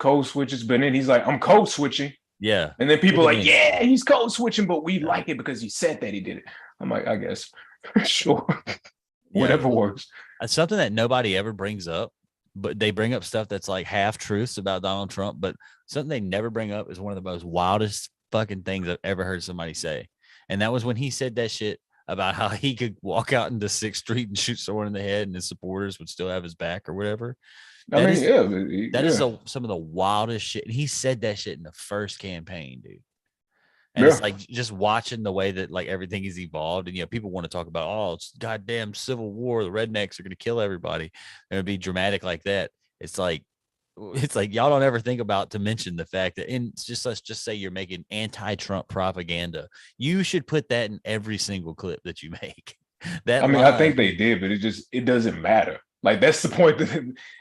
code switches, but then he's like, I'm code switching. Yeah. And then people are like, yeah, he's code switching, but we like it because he said that he did it. I'm like, I guess. Sure. Whatever works. Something that nobody ever brings up, but they bring up stuff that's like half truths about Donald Trump, but something they never bring up is one of the most wildest fucking things I've ever heard somebody say. And that was when he said that shit about how he could walk out into 6th Street and shoot someone in the head and his supporters would still have his back or whatever. That is some of the wildest shit. And he said that shit in the first campaign, dude. And it's like just watching the way that like everything is evolved. And people want to talk about, oh, it's goddamn civil war. The rednecks are going to kill everybody. And it'd be dramatic like that. It's like y'all don't ever think about to mention the fact that let's just say you're making anti-Trump propaganda. You should put that in every single clip that you make. I think they did, but it doesn't matter. Like that's the point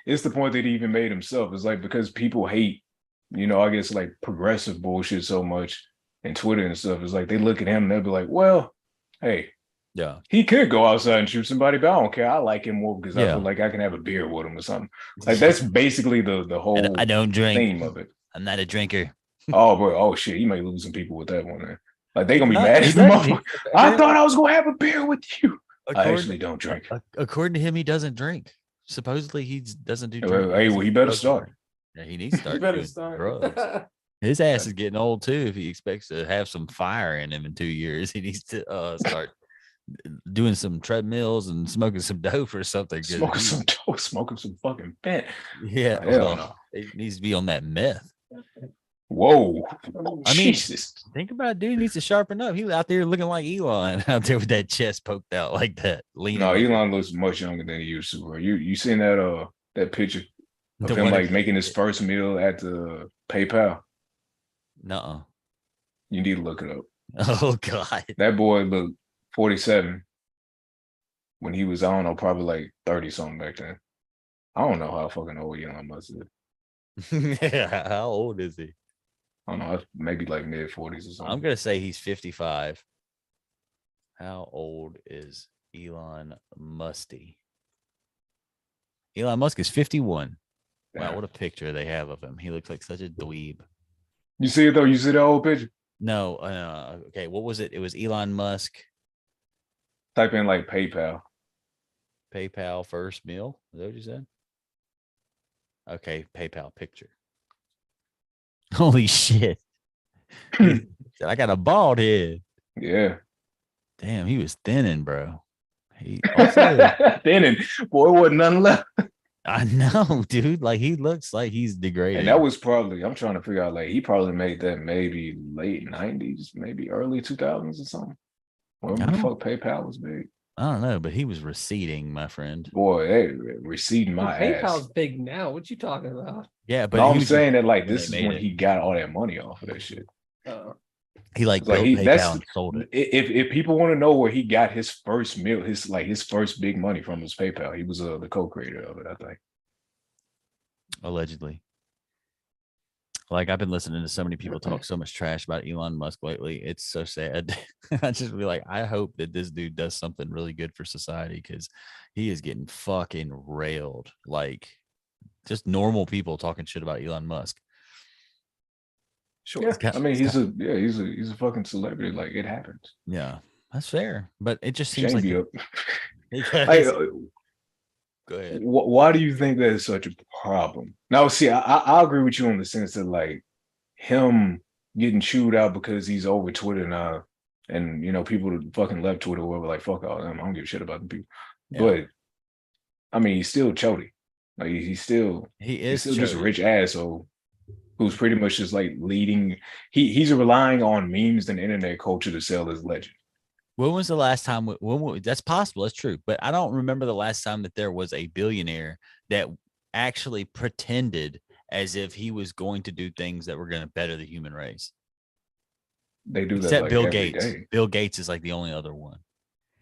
it's the point that he even made himself. It's like because people hate, I guess like progressive bullshit so much and Twitter and stuff. It's like they look at him and they'll be like, well, hey, he could go outside and shoot somebody, but I don't care. I like him more because I feel like I can have a beer with him or something. Like that's basically the whole I don't drink theme of it. I'm not a drinker. Oh, bro. Oh shit. He may lose some people with that one. Man. Like they gonna be mad at the motherfucker. I thought I was gonna have a beer with you. I actually don't drink. According to him, he doesn't drink. Supposedly he doesn't do drugs. Hey, well, he better start. Yeah, he needs to start doing drugs. His ass is getting old too. If he expects to have some fire in him in 2 years, he needs to start doing some treadmills and smoking some dope or something. Smoking some dope, smoking some fucking bent. Yeah, he needs to be on that meth. Whoa. I mean, think about it, dude. He needs to sharpen up. He was out there looking like Elon out there with that chest poked out like that. Elon looks much younger than he used to, bro. You seen that picture of him like making his first meal at the PayPal? Nuh-uh. You need to look it up. Oh God. That boy looked 47 when he was, I don't know, probably like 30 something back then. I don't know how fucking old Elon Musk is. Yeah, how old is he? I don't know, maybe like mid 40s or something. I'm gonna say he's 55. How old is Elon Musty? Elon Musk is 51. Wow, Damn. what a picture they have of him. He looks like such a dweeb. You see it though? You see the old picture? No, okay. What was it? It was Elon Musk. Type in like PayPal. PayPal first meal. Is that what you said? Okay, PayPal picture. Holy shit. I got a bald head. Yeah. Damn, he was thinning, bro. He also thinning. Boy, wasn't nothing left. I know, dude. Like he looks like he's degraded. And that was probably, I'm trying to figure out, like he probably made that maybe late 90s, maybe early 2000s or something. When the fuck PayPal was big. I don't know, but he was receding, my friend. Boy, hey, receding my ass. PayPal's big now. What you talking about? Yeah, but I'm saying that like this is when he got all that money off of that shit. He built PayPal and sold it. If people want to know where he got his first meal, his first big money from his PayPal, he was the co-creator of it, I think. Allegedly. Like I've been listening to so many people talk so much trash about Elon Musk lately. It's so sad. I just be like, I hope that this dude does something really good for society because he is getting fucking railed. Like just normal people talking shit about Elon Musk. Sure. Yeah. I mean, he's a fucking celebrity. Like it happens. Yeah, that's fair. But it just seems like go ahead. Why do you think that is such a problem? Now, see, I agree with you in the sense that like him getting chewed out because he's over Twitter now, and people fucking left Twitter, whatever, like fuck all them. I don't give a shit about them people. Yeah. But I mean, he's still chody. Like he he's is still just a chosen. rich asshole who's pretty much just like leading. He's relying on memes and internet culture to sell his legend. When was the last time? That's possible. That's true. But I don't remember the last time that there was a billionaire that actually pretended as if he was going to do things that were going to better the human race. They do that Except like Bill every Gates. day. Bill Gates is like the only other one.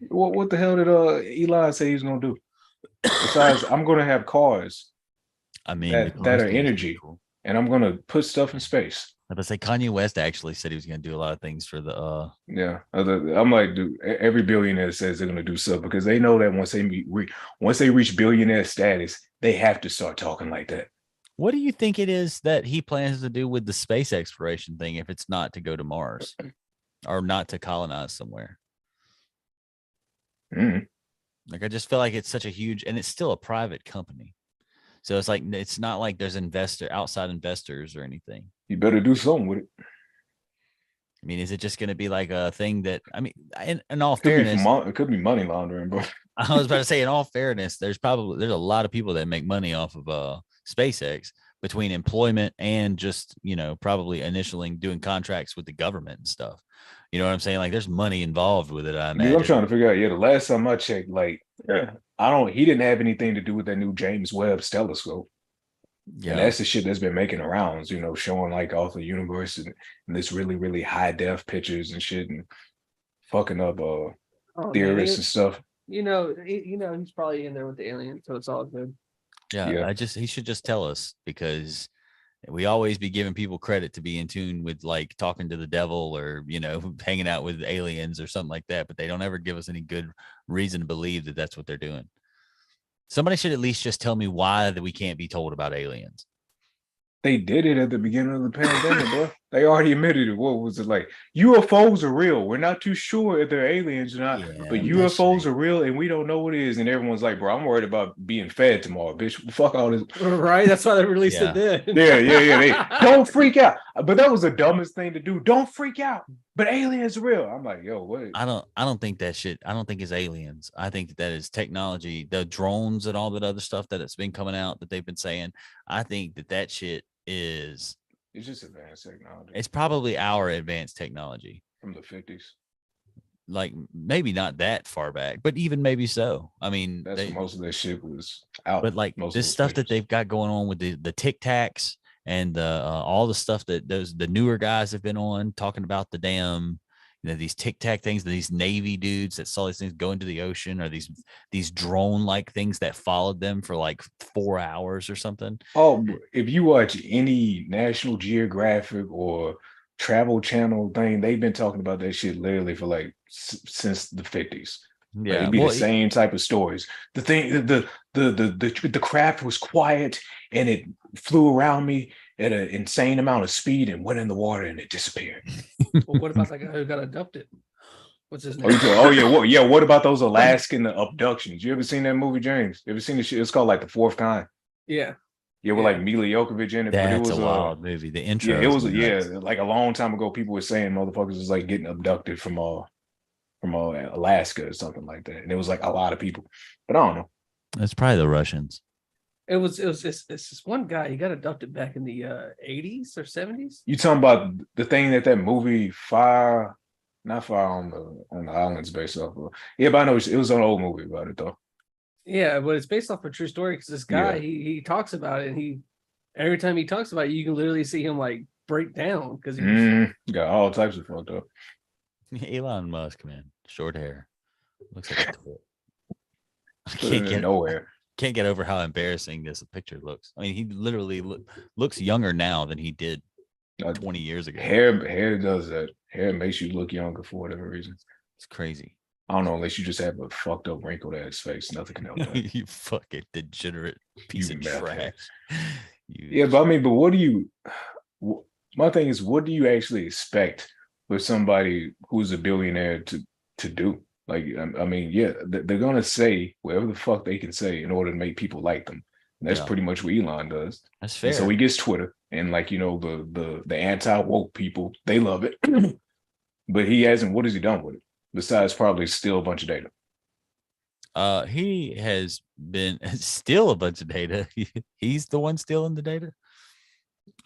What the hell did Elon say he's gonna do? Besides, I'm gonna have cars. I mean, that are energy, cool. And I'm gonna put stuff in space. I was say Kanye West actually said he was going to do a lot of things for the. Yeah, I'm like, dude, every billionaire says they're gonna do stuff because they know that once they reach billionaire status, they have to start talking like that. What do you think it is that he plans to do with the space exploration thing if it's not to go to Mars or not to colonize somewhere? Like, I just feel like it's such a huge, and it's still a private company. So it's like, it's not like there's outside investors or anything. You better do something with it. I mean, is it just going to be like a thing that, I mean, in all fairness, it could be money laundering, bro. I was about to say, in all fairness, there's a lot of people that make money off of SpaceX between employment and just, probably initially doing contracts with the government and stuff. You know what I'm saying? Like, there's money involved with it. I imagine. I'm trying to figure out. Yeah, the last time I checked, like, he didn't have anything to do with that new James Webb telescope. Yeah, and that's the shit that's been making the rounds. Showing like all the universe and this really, really high def pictures and shit, and fucking up theorists and stuff. He's probably in there with the aliens, so it's all good. Yeah. He should just tell us, because we always be giving people credit to be in tune with like talking to the devil or, hanging out with aliens or something like that. But they don't ever give us any good reason to believe that that's what they're doing. Somebody should at least just tell me why that we can't be told about aliens. They did it at the beginning of the pandemic, bro. They already admitted it. What was it like? UFOs are real. We're not too sure if they're aliens or not, but UFOs are real and we don't know what it is. And everyone's like, bro, I'm worried about being fed tomorrow, bitch. Fuck all this. Right? That's why they released it then. Yeah. Don't freak out. But that was the dumbest thing to do. Don't freak out. But aliens are real. I'm like, yo, what? I don't think that shit. I don't think it's aliens. I think that is technology, the drones and all that other stuff that it's been coming out that they've been saying. I think that shit it's just advanced technology. It's probably our advanced technology from the 50s. Like, maybe not that far back, but even maybe so. I mean, that's most of that shit was out. But like this stuff that they've got going on with the Tic Tacs and all the stuff that the newer guys have been on talking about the damn, these Tic Tac things, these Navy dudes that saw these things go into the ocean, or these drone like things that followed them for like 4 hours or something. Oh, if you watch any National Geographic or Travel Channel thing, they've been talking about that shit literally for like since the 50s. Yeah, like, it'd be the same type of stories. The thing, the craft was quiet and it flew around me at an insane amount of speed and went in the water and it disappeared. Well, what about that guy who got abducted? What's his name? What about those Alaskan abductions? You ever seen that movie, James? You ever seen the shit? It's called like The Fourth Kind. Yeah. Yeah, with like Mila Jovovich in it. That's but it was a wild movie. The intro. Yeah, it was like a long time ago. People were saying motherfuckers was like getting abducted from Alaska or something like that, and it was like a lot of people. But I don't know. It's probably the Russians. It's this one guy. He got abducted back in the 80s or 70s. You talking about the thing that movie Fire, not Fire on the Islands based off of? Yeah, but I know it was an old movie about it though. Yeah, but it's based off a true story because this guy he talks about it, and every time he talks about it, you can literally see him like break down because he got all types of fucked up. Elon Musk, man, short hair, looks like a twit. Can't get over how embarrassing this picture looks. I mean, he literally looks younger now than he did 20 years ago. Hair does that. Hair makes you look younger for whatever reason. It's crazy. I don't know, unless you just have a fucked up wrinkled ass face. Nothing can help that. You fucking degenerate piece of trash. But what do you? My thing is, what do you actually expect with somebody who's a billionaire to do? Like, I mean, they're gonna say whatever the fuck they can say in order to make people like them. And that's pretty much what Elon does. That's fair. And so he gets Twitter, and like the anti-woke people, they love it. But he hasn't. What has he done with it? Besides probably steal a bunch of data. He has been still a bunch of data. He's the one stealing the data.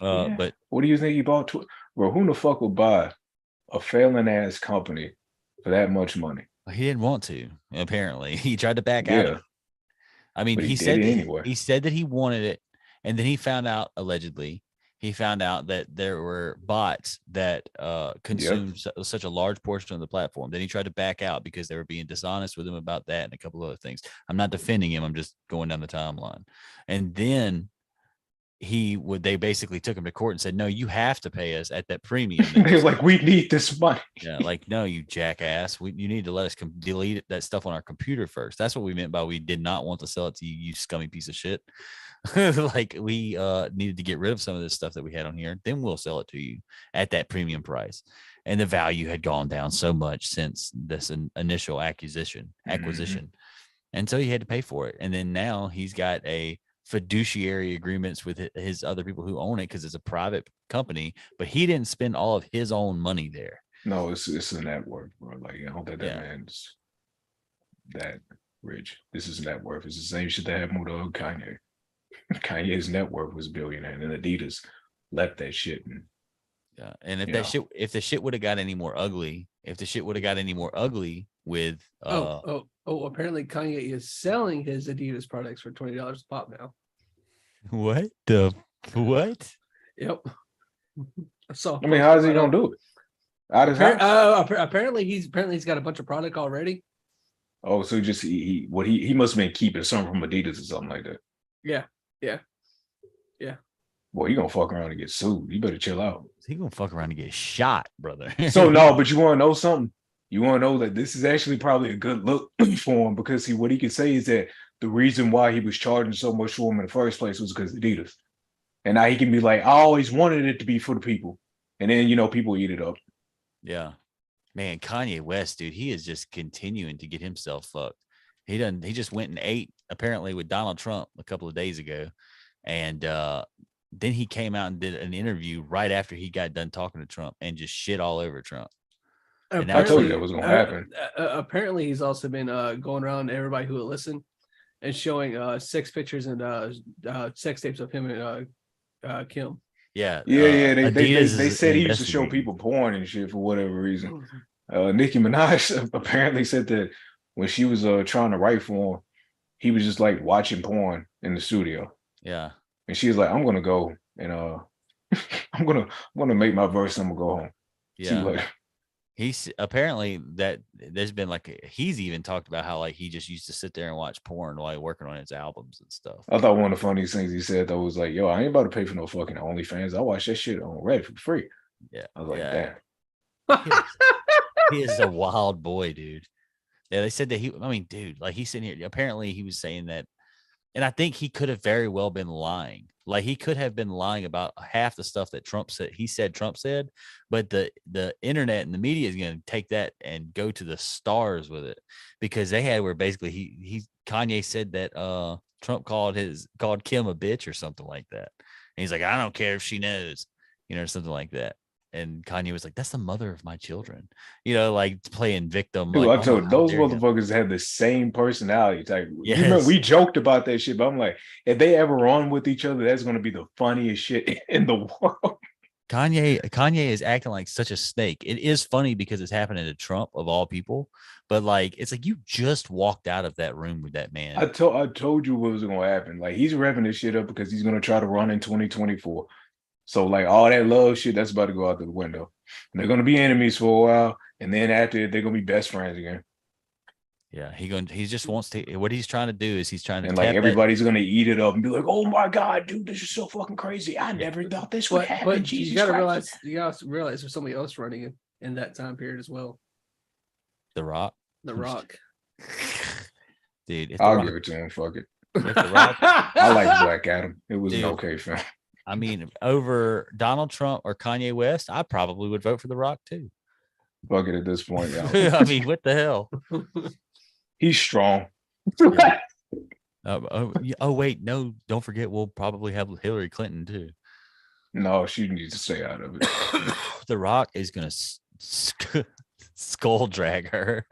But what do you think he bought? Bro, who the fuck would buy a failing ass company for that much money? He didn't want to. Apparently, he tried to back out of it. I mean, he said anyway. He said that he wanted it, and then he found out allegedly. He found out that there were bots that consumed such a large portion of the platform. Then he tried to back out because they were being dishonest with him about that and a couple of other things. I'm not defending him. I'm just going down the timeline. And then they basically took him to court and said, no, you have to pay us at that premium. They're like, we need this money. Yeah, like, no, you jackass. You need to let us delete that stuff on our computer first. That's what we meant by we did not want to sell it to you, you scummy piece of shit. Like, we needed to get rid of some of this stuff that we had on here. Then we'll sell it to you at that premium price. And the value had gone down so much since this initial acquisition. And so he had to pay for it. And then now he's got a fiduciary agreements with his other people who own it because it's a private company, but he didn't spend all of his own money there. No, it's a net worth, bro. Like, I don't think that man's that rich. This is net worth. It's the same shit that happened with Kanye. Kanye's net worth was $1 billion, and Adidas left that shit. And if the shit would have got any more ugly, with apparently Kanye is selling his Adidas products for $20 a pop now. What the what? Yep. So I mean, how is he gonna do it? Apparently he's got a bunch of product already. Oh, so he must have been keeping some from Adidas or something like that. Yeah. Boy, you gonna fuck around and get sued. You better chill out. He gonna fuck around and get shot, brother. So no, but you want to know something? You want to know that this is actually probably a good look for him, because what he can say is that the reason why he was charging so much for him in the first place was because of Adidas. And now he can be like, I always wanted it to be for the people. And then, people eat it up. Yeah. Man, Kanye West, dude, he is just continuing to get himself fucked. He just went and ate apparently with Donald Trump a couple of days ago. And then he came out and did an interview right after he got done talking to Trump and just shit all over Trump. I told you that was going to happen. Apparently, he's also been going around to everybody who would listen and showing sex pictures and sex tapes of him and Kim. Yeah. They said he used to show people porn and shit for whatever reason. Nicki Minaj apparently said that when she was trying to write for him, he was just like watching porn in the studio. Yeah. And she was like, I'm going to go and I'm going to make my verse. I'm going to go home. Yeah. He's apparently that there's been he's even talked about how he just used to sit there and watch porn while working on his albums and stuff. I thought one of the funniest things he said though was like, yo, I ain't about to pay for no fucking OnlyFans. I watch that shit on Reddit for free. Yeah. I was like, damn. He is a wild boy, dude. Yeah, they said that he's sitting here. Apparently he was saying that, and I think he could have very well been lying. He could have been lying about half the stuff that Trump said. He said Trump said, but the internet and the media is going to take that and go to the stars with it, because they had where basically Kanye said that Trump called Kim a bitch or something like that. And he's like, I don't care if she knows, something like that. And Kanye was like, that's the mother of my children, playing victim. Dude, I told those motherfuckers have the same personality type. Yes. You remember, we joked about that shit, but I'm like, if they ever on with each other, that's going to be the funniest shit in the world. Kanye is acting like such a snake. It is funny because it's happening to Trump of all people, but it's like you just walked out of that room with that man. I told you what was going to happen. He's revving this shit up because he's going to try to run in 2024. So all that love shit, that's about to go out the window. And they're gonna be enemies for a while, and then after they're gonna be best friends again. Yeah, he just wants to. What he's trying to do is he's trying to. And everybody's gonna eat it up and be like, "Oh my god, dude, this is so fucking crazy! I never thought this would happen." But Jesus, you gotta realize there's somebody else running in that time period as well. The Rock. Dude, I'll give it to him. Fuck it. I like Black Adam. It was an okay film. I mean, over Donald Trump or Kanye West, I probably would vote for The Rock too. Fuck it at this point, yeah. I mean, what the hell? He's strong. Wait, no, don't forget, we'll probably have Hillary Clinton too. No, she needs to stay out of it. The Rock is gonna skull drag her.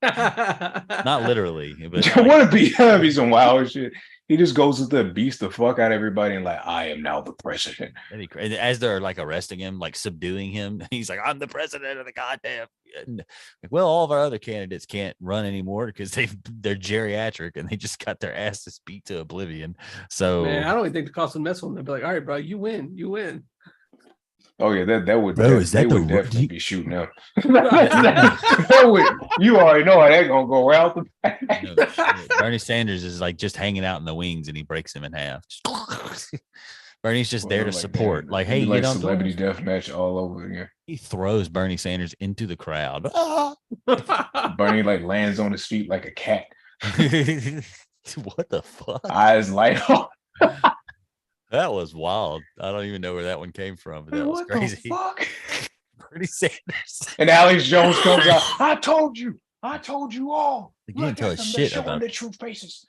Not literally, but what if be some wild shit? He just goes with the beast the fuck out of everybody and like, I am now the president. And as they're like arresting him, like subduing him, he's like, I'm the president of the goddamn. And, well, all of our other candidates can't run anymore because they're geriatric and they just got their asses beat to oblivion. So man, I don't even think the cost of mess with them. They'd be like, all right, bro, you win. Oh yeah, that would bro, they would definitely be shooting up. That would, you already know how that's gonna go around. Bernie Sanders is like just hanging out in the wings and he breaks him in half. Bernie's just there to support. Like, hey, like celebrity death match all over again. He throws Bernie Sanders into the crowd. Bernie like lands on his feet like a cat. What the fuck? Eyes light up. That was wild. I don't even know where that one came from, but that was crazy. The fuck? Bernie Sanders. And Alex Jones comes out. I told you all. They can't tell us shit about their true faces.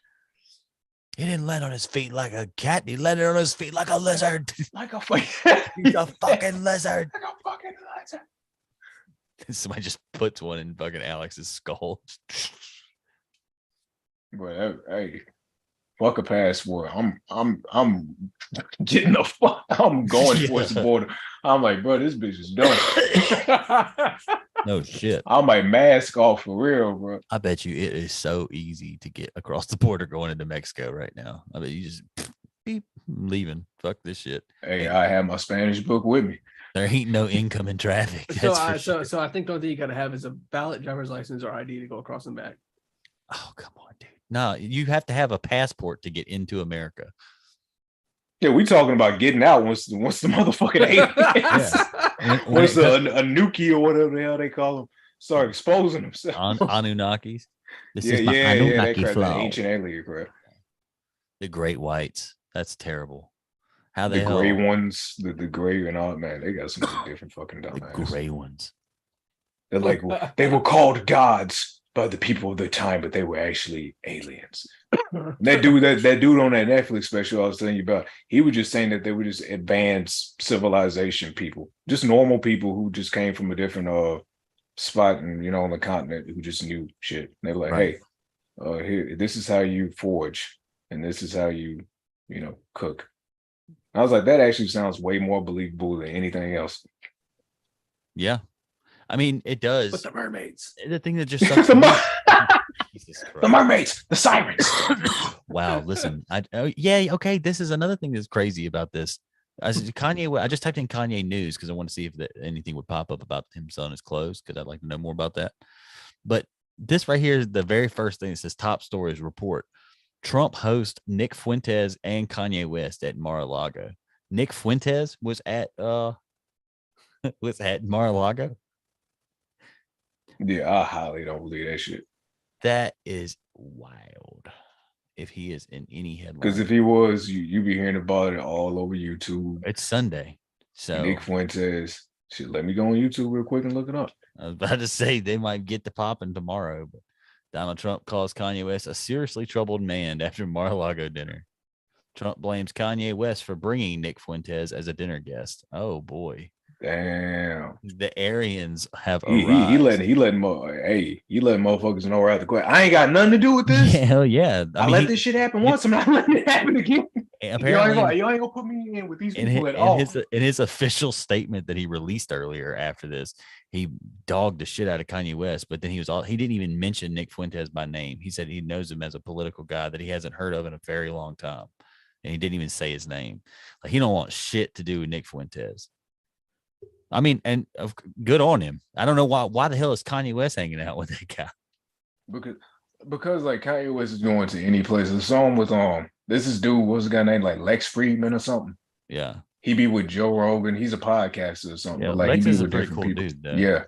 He didn't land on his feet like a cat. He landed on his feet like a lizard. Like a fucking He's a fucking lizard. Like a fucking lizard. Somebody just puts one in fucking Alex's skull. But hey, fuck a passport. I'm getting the fuck. I'm going towards the border. I'm like, bro, this bitch is done. No shit. I might mask off for real, bro. I bet you it is so easy to get across the border going into Mexico right now. I bet you just beep, leaving. Fuck this shit. Hey, I have my Spanish book with me. There ain't no income in traffic. So I think the only thing you gotta have is a valid driver's license or ID to go across and back. Oh, come on, dude. No, you have to have a passport to get into America. Yeah, we talking about getting out once the motherfucking once a Nuki or whatever the hell they call them start exposing themselves. Anunnakis. This is my Anunnaki flaw. Ancient alien crap. The great whites. That's terrible. How the gray ones, the gray and all, man, they got some different fucking dumb The gray ones. They're like, they were called gods by the people of their time, but they were actually aliens. that dude on that Netflix special I was telling you about, he was just saying that they were just advanced civilization people, just normal people who just came from a different spot and on the continent who just knew shit. And they're like, hey, here, this is how you forge, and this is how you cook. I was like, that actually sounds way more believable than anything else. Yeah. I mean, it does. But the mermaids. The thing that just sucks. The mermaids, the sirens. Wow. Listen, okay. This is another thing that's crazy about this. I just typed in Kanye news because I want to see if anything would pop up about him selling his clothes because I'd like to know more about that. But this right here is the very first thing that says top stories report. Trump host Nick Fuentes and Kanye West at Mar-a-Lago. Nick Fuentes was at Mar-a-Lago. Yeah, I highly don't believe that shit. That is wild. If he is in any headline, because if he was, you be hearing about it all over YouTube. It's Sunday, so Nick Fuentes. Shit, let me go on YouTube real quick and look it up. I was about to say they might get to popping tomorrow, but Donald Trump calls Kanye West a seriously troubled man after Mar-a-Lago dinner. Trump blames Kanye West for bringing Nick Fuentes as a dinner guest. Oh boy. Damn. The Aryans have arrived. He letting motherfuckers know right out the question. I ain't got nothing to do with this. Yeah, hell yeah. I let this shit happen once. I'm not letting it happen again. Apparently, you ain't gonna put me in with these people at all. In his official statement that he released earlier after this, he dogged the shit out of Kanye West, but then he didn't even mention Nick Fuentes by name. He said he knows him as a political guy that he hasn't heard of in a very long time. And he didn't even say his name. Like, he don't want shit to do with Nick Fuentes. I mean, and good on him. I don't know why the hell is Kanye West hanging out with that guy? Because like Kanye West is going to any place. The song with this is dude, what's the guy named, like Lex Friedman or something? Yeah. He be with Joe Rogan. He's a podcaster or something. Yeah, but like Lex he be is with a pretty different cool people. Dude, though.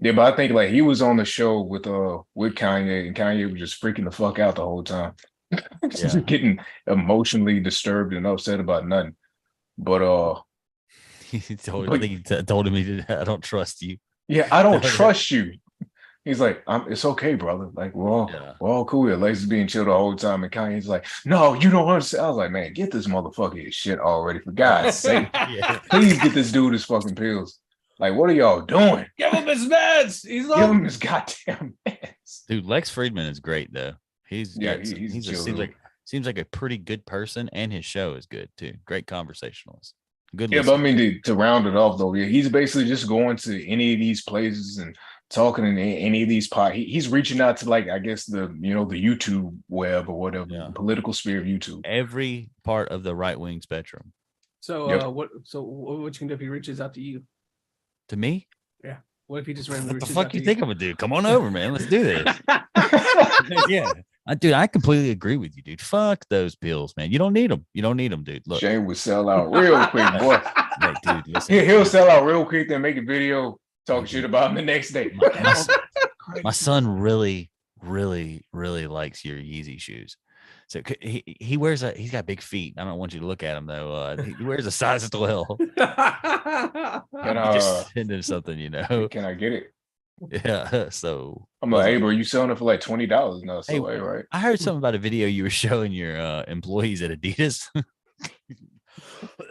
Yeah, but I think like he was on the show with Kanye, and Kanye was just freaking the fuck out the whole time. Just getting emotionally disturbed and upset about nothing. But he told him I don't trust you. Yeah, I don't trust you. He's like, it's okay, brother. Like, we're all cool here. Lex is being chill the whole time. And Kanye's like, no, you don't understand. I was like, man, get this motherfucker his shit already. For God's sake. Please get this dude his fucking pills. Like, what are y'all doing? Give him his meds. He's Give him his goddamn meds. Dude, Lex Friedman is great though. He's seems like a pretty good person, and his show is good too. Great conversationalist. Good. Yeah, but I mean, to round it off though, yeah, he's basically just going to any of these places and talking in any of these he's reaching out to, like, I guess the the YouTube web or whatever, the political sphere of YouTube. Every part of the right wing spectrum. So what you can do if he reaches out to you? To me? Yeah. What if he just randomly? What the fuck you think I'm gonna do? Come on over, man. Let's do this. Yeah. Dude, I completely agree with you, dude. Fuck those pills, man. You don't need them. You don't need them, dude. Look, Shane would sell out real quick, boy. Like, dude, listen, he'll sell out real quick, then make a video talking shit about him the next day. My son really, really, really likes your Yeezy shoes. So he wears he's got big feet. I don't want you to look at him though. He wears a size 12. Just into something, Can I get it? Yeah. So I'm like, hey, bro, you selling it for like $20 now? So, hey, right? I heard something about a video you were showing your employees at Adidas.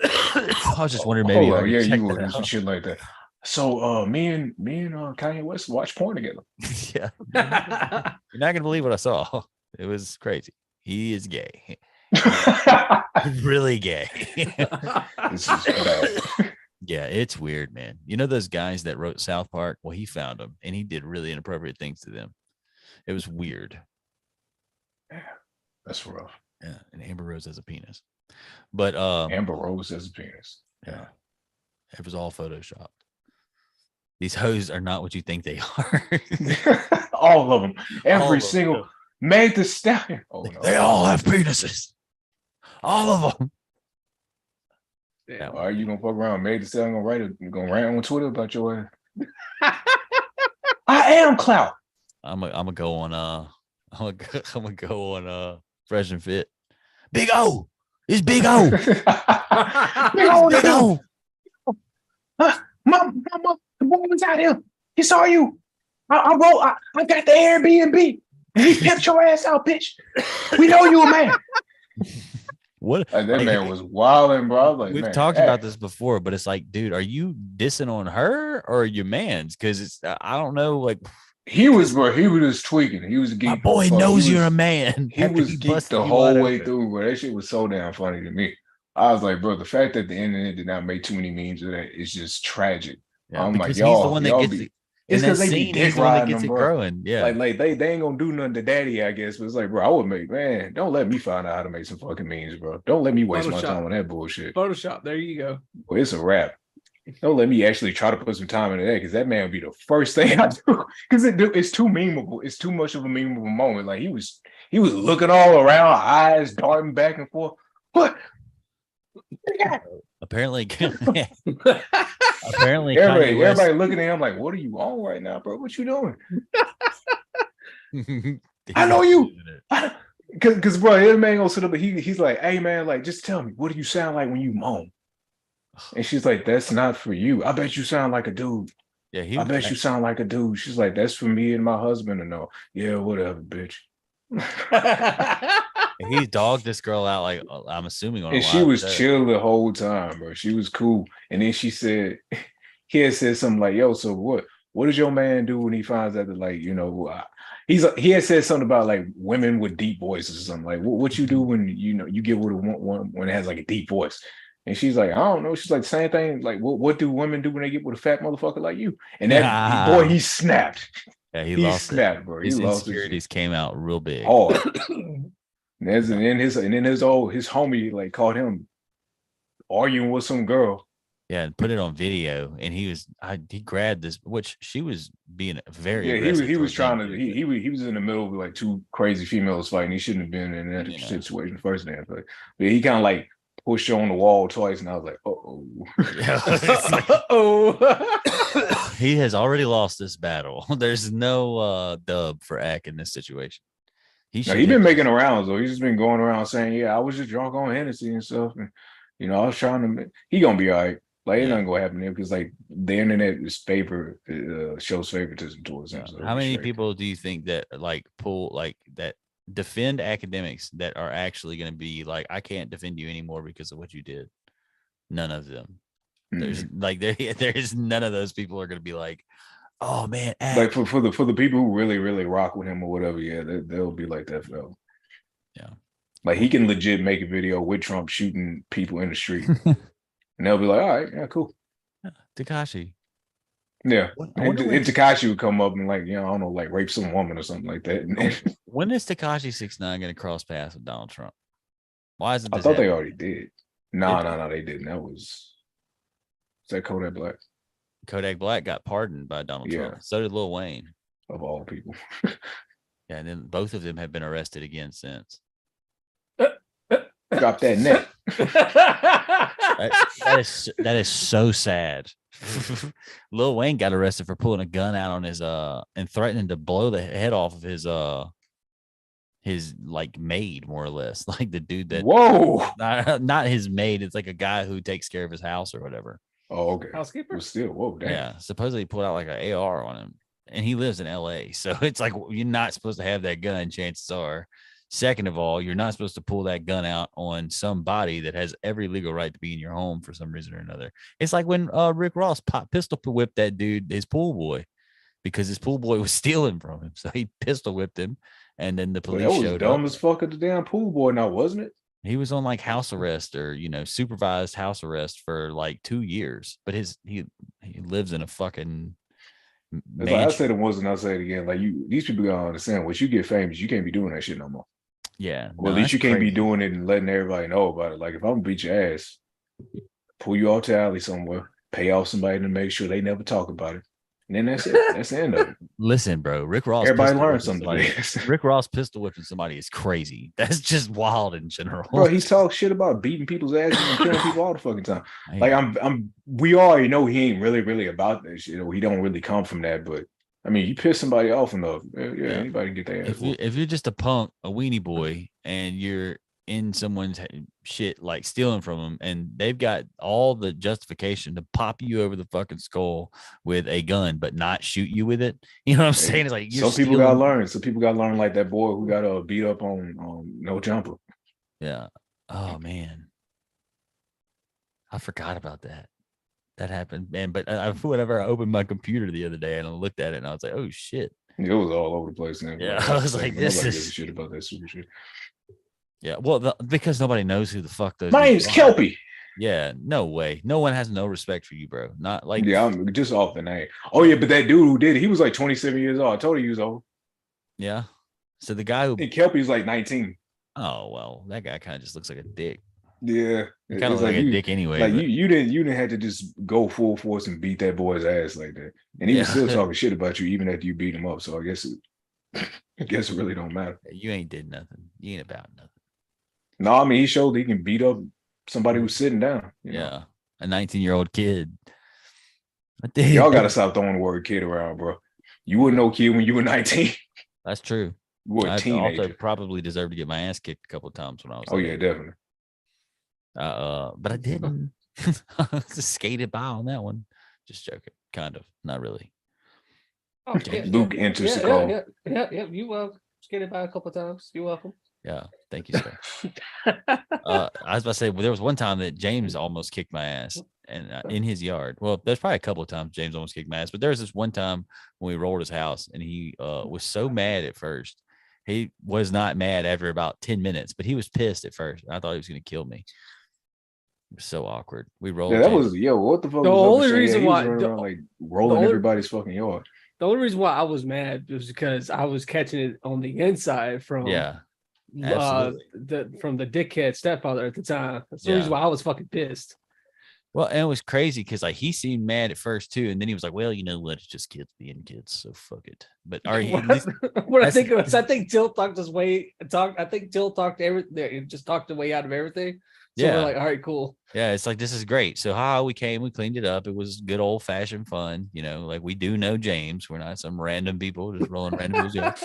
I was just wondering, maybe. You were some shit like that. So, me and Kanye West watch porn together. Yeah. You're not gonna believe what I saw. It was crazy. He is gay. Really gay. This is bad. Yeah, it's weird, man. You know those guys that wrote South Park? Well, he found them, and he did really inappropriate things to them. It was weird. Yeah, that's rough. Yeah, and Amber Rose has a penis. But Amber Rose has a penis. Yeah. It was all photoshopped. These hoes are not what you think they are. All of them. Every single Meg Thee Stallion. Oh, no. They all have penises. All of them. Yeah. Are you gonna fuck around? Meg Thee Stallion gonna rant on Twitter about your ass? I am clout. I'm gonna go on I'm gonna go on Fresh and Fit. Big O. It's Big O. Big O. Big O. My the boy was out here. He saw you. I got the Airbnb. He pimped your ass out, bitch. We know you a man. What? Like, that man was wilding, bro. Like, we've talked about this before, but it's like, dude, are you dissing on her or your man's? Because it's I don't know, like he was just tweaking. He was geeked. My boy knows you're a man. He was geeked the whole way through, bro. That shit was so damn funny to me. I was like, bro, the fact that the internet did not make too many memes of that is just tragic. Yeah, I'm like, he's the one that gets it. It's because they be dick riding him, bro. Growing. Yeah, like they ain't gonna do nothing to daddy, I guess. But it's like, bro, I would don't let me find out how to make some fucking memes, bro. Don't let me waste my time on that bullshit. Photoshop, there you go. Well, it's a wrap. Don't let me actually try to put some time into that, because that man would be the first thing I do. Because it's too memeable. It's too much of a memeable moment. Like he was looking all around, eyes darting back and forth. What? Apparently, everybody looking at him like, what are you on right now, bro? What you doing? I know you. Because bro, that man gonna sit up, he's like, hey man, like, just tell me, what do you sound like when you moan? And she's like, that's not for you. I bet you sound like a dude. Yeah, I bet you sound like a dude. She's like, that's for me and my husband to know. Yeah, whatever, bitch. He dogged this girl out, like, I'm assuming on and she was chill the whole time, bro. She was cool. And then he had said something like, yo, so what does your man do when he finds out that, like, he had said something about like women with deep voices or something. Like, what you do when you get with one when it has like a deep voice? And she's like, I don't know. She's like, same thing. Like, what do women do when they get with a fat motherfucker like you? And that boy, he snapped. Yeah, he snapped, bro. His insecurities came out real big. Hard. And then his homie like caught him arguing with some girl. Yeah, and put it on video, and he grabbed this, which she was being very he was trying to he was in the middle of like two crazy females fighting. He shouldn't have been in that situation first damn. But he kind of like pushed her on the wall twice, and I was like, He has already lost this battle. There's no dub for Ack in this situation. He's been making rounds though. He's just been going around saying, yeah, I was just drunk on Hennessy and stuff, and I was trying to. He gonna be all right. Like, it's not gonna happen to him, because like the internet is shows favoritism towards him. So how many people do you think that like pull like that defend academics that are actually going to be like, I can't defend you anymore because of what you did? None of them. There's like there's none of those people are gonna be like, oh man, like for the people who really rock with him or whatever. Yeah, they'll be like that for. Yeah, like he can legit make a video with Trump shooting people in the street, and they'll be like, all right, yeah, cool. Tekashi. Yeah, and Tekashi would come up and like, I don't know, like rape some woman or something like that. When is Tekashi 6ix9ine going to cross paths with Donald Trump? Why is it? I thought they already did. No, they didn't. Is that Kodak Black? Kodak Black got pardoned by Donald Trump. So did Lil Wayne. Of all people. Yeah, and then both of them have been arrested again since. Drop that net. that is so sad. Lil Wayne got arrested for pulling a gun out on his and threatening to blow the head off of his like maid, more or less, like the dude that not his maid. It's like a guy who takes care of his house or whatever. Oh, okay. Housekeeper. Still, whoa, damn. Yeah, supposedly he pulled out like an AR on him, and he lives in LA, so it's like you're not supposed to have that gun. Chances are. Second of all, you're not supposed to pull that gun out on somebody that has every legal right to be in your home for some reason or another. It's like when Rick Ross pistol whipped that dude, his pool boy, because his pool boy was stealing from him. So he pistol whipped him, and then the police showed up. That was dumb as fuck at the damn pool boy now, wasn't it? He was on like house arrest or supervised house arrest for like 2 years, but he lives in a fucking. Like I said it once and I'll say it again. Like these people gotta understand. Once you get famous, you can't be doing that shit no more. Yeah. Well, at least you can't be doing it and letting everybody know about it. Like if I'm gonna beat your ass, pull you off to alley somewhere, pay off somebody to make sure they never talk about it. And then that's it. That's the end of it. Listen, bro, Rick Ross. Everybody learns something. Rick Ross pistol whipping somebody is crazy. That's just wild in general. Bro, he talks shit about beating people's asses and killing people all the fucking time. Like we already know he ain't really about that shit. He don't really come from that, but I mean, you piss somebody off enough. Yeah, anybody can get their ass. If you're just a punk, a weenie boy, and you're in someone's shit, like stealing from them, and they've got all the justification to pop you over the fucking skull with a gun, but not shoot you with it. You know what I'm saying? It's like some people gotta learn. Some people gotta learn, like that boy who got beat up on No Jumper. Yeah. Oh man, I forgot about that. That happened, man. But whenever I opened my computer the other day and I looked at it, and I was like, "Oh shit!" It was all over the place. Man. Yeah, I was like, "This is shit about that super shit." Yeah, well, because nobody knows who the fuck those. My name's Kelpie. Yeah, no way. No one has no respect for you, bro. Not like I'm just off the name. Oh yeah, but that dude who did it, he was like 27 years old. I told you he was old. Yeah. So the guy who Kelpie's like 19. Oh well, that guy kind of just looks like a dick. Yeah, kind of like a dick anyway. Like you didn't have to just go full force and beat that boy's ass like that, and he was still talking shit about you even after you beat him up. So I guess it really don't matter. You ain't did nothing. You ain't about nothing. No, I mean he showed he can beat up somebody who's sitting down. You know? A 19-year-old kid. Y'all gotta stop throwing the word kid around, bro. You wouldn't know kid when you were 19. That's true. You were a teenager. Also probably deserved to get my ass kicked a couple of times when I was. Oh yeah, definitely. But I didn't. Just skated by on that one. Just joking, kind of, not really. Oh, Luke enters the call. Yeah. You skated by a couple of times. You're welcome. Yeah, thank you, sir. I was about to say, well, there was one time that James almost kicked my ass, and in his yard. Well, there's probably a couple of times James almost kicked my ass, but there was this one time when we rolled his house, and he was so mad at first. He was not mad after about 10 minutes, but he was pissed at first. I thought he was going to kill me. It was so awkward. We rolled. Yeah, that was what the fuck. The only reason why like rolling everybody's fucking yard. The only reason why I was mad was because I was catching it on the inside from from the dickhead stepfather at the time. That's the reason why I was fucking pissed. Well, and it was crazy because like he seemed mad at first too, and then he was like, "Well, you know what? It's just kids being kids, so fuck it." But are you? I think Till talked his way. I think Till talked everything. Just talked the way out of everything. So we're like, all right, cool. Yeah, it's like this is great. So we came, we cleaned it up. It was good old fashioned fun. You know, like we do know James. We're not some random people just rolling random music.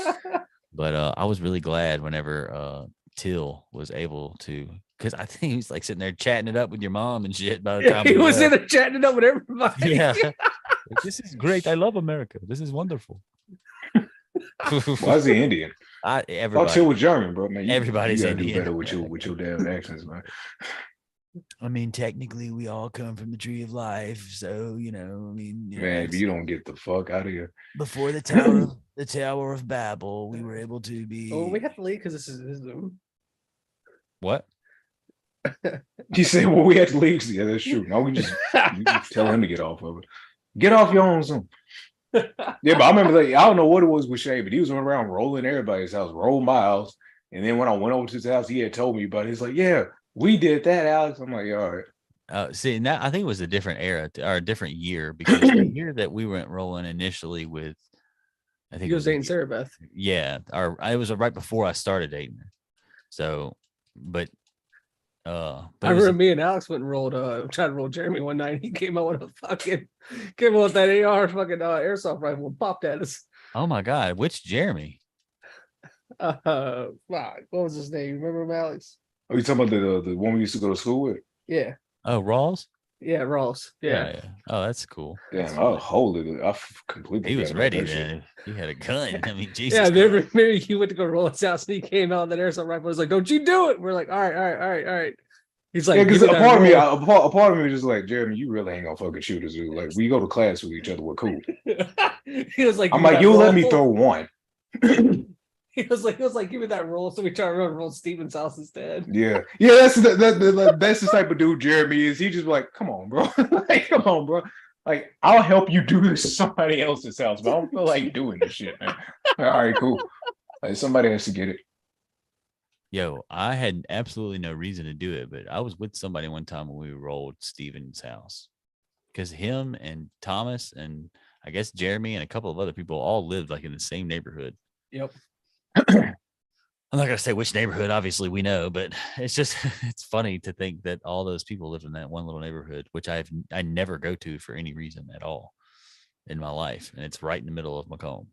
But I was really glad whenever Till was able to. Because I think he was like sitting there chatting it up with your mom and shit by the time he was in there chatting it up with everybody. Yeah. This is great. I love America. This is wonderful. Why is he Indian? Everybody. Chill with German, bro. Man, everybody's you Indian. Do better with your damn accents, man. I mean, technically, we all come from the tree of life, so I mean, man, if you don't get the fuck out of here before the Tower of Babel, we were able to be. Oh, we have to leave because this is Zoom. What? He said, "Well, we had to leave." Yeah, that's true. No, we just tell him to get off of it. Get off your own Zoom. Yeah, but I remember I don't know what it was with Shay, but he was running around rolling everybody's house, roll my house. And then when I went over to his house, he had told me about it. He's like, "Yeah, we did that, Alex." I'm like, "Yeah, all right." See, now I think it was a different era or a different year because the year that we went rolling initially with, I think you was dating Sarah Beth. Yeah, it was right before I started dating her. So, but I remember me and Alex went and rolled tried to roll Jeremy one night. He came out with that AR fucking airsoft rifle and popped at us. Oh my god, which Jeremy? What was his name? Remember him, Alex? Are you talking about the one we used to go to school with? Yeah. Oh, Rawls? Yeah, Ross. Yeah. Oh, that's cool. Damn, I'll hold it. I completely. He was ready then. He had a gun. I mean, Jesus. Yeah, maybe he went to go roll his house and he came out and that airsoft rifle was like, "Don't you do it?" We're like, all right. He's like, yeah, because a part of me was just like, Jeremy, you really ain't gonna fucking shoot us, dude. Like, we go to class with each other, we're cool. He was like, I'm like, you'll let me throw one. He was like, give me that roll. So we try to roll Steven's house instead. Yeah. That's the type of dude Jeremy is. He just like, come on, bro. Like, come on, bro. Like, I'll help you do this at somebody else's house, but I don't feel like doing this shit, man. All right, cool. Like, somebody has to get it. Yo, I had absolutely no reason to do it, but I was with somebody one time when we rolled Steven's house because him and Thomas and I guess Jeremy and a couple of other people all lived like in the same neighborhood. Yep. I'm not gonna say which neighborhood, obviously we know, but it's funny to think that all those people live in that one little neighborhood, which I never go to for any reason at all in my life, and it's right in the middle of Macomb.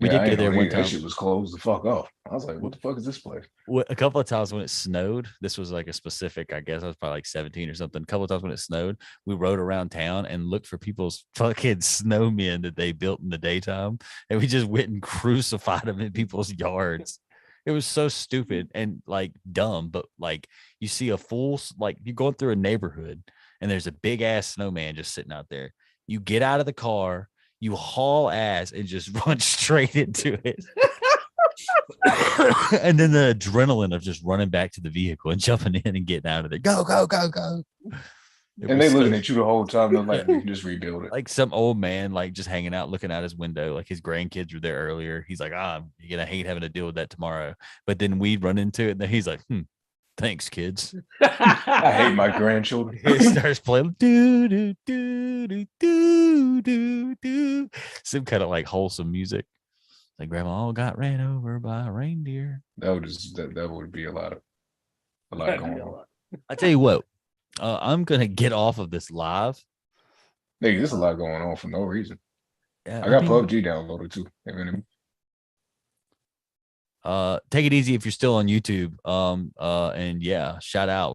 We did go there one time. That shit was closed the fuck off. I was like, what the fuck is this place? A couple of times when it snowed, this was like a specific, I guess I was probably like 17 or something. A couple of times when it snowed, we rode around town and looked for people's fucking snowmen that they built in the daytime. And we just went and crucified them in people's yards. It was so stupid and like dumb, but like you see a full, like you're going through a neighborhood and there's a big ass snowman just sitting out there. You get out of the car, you haul ass and just run straight into it. And then the adrenaline of just running back to the vehicle and jumping in and getting out of there. Go. And they looking at you the whole time. They're like, we can just rebuild it. Like some old man, like just hanging out, looking out his window. Like his grandkids were there earlier. He's like, you're going to hate having to deal with that tomorrow. But then we'd run into it. And then he's like, thanks, kids. I hate my grandchildren. He starts playing do some kind of like wholesome music. Like grandma got ran over by a reindeer. That would be a lot going on. I tell you what, I'm gonna get off of this live. Hey, there's a lot going on for no reason. I got PUBG downloaded too. Take it easy if you're still on YouTube. And yeah, shout out.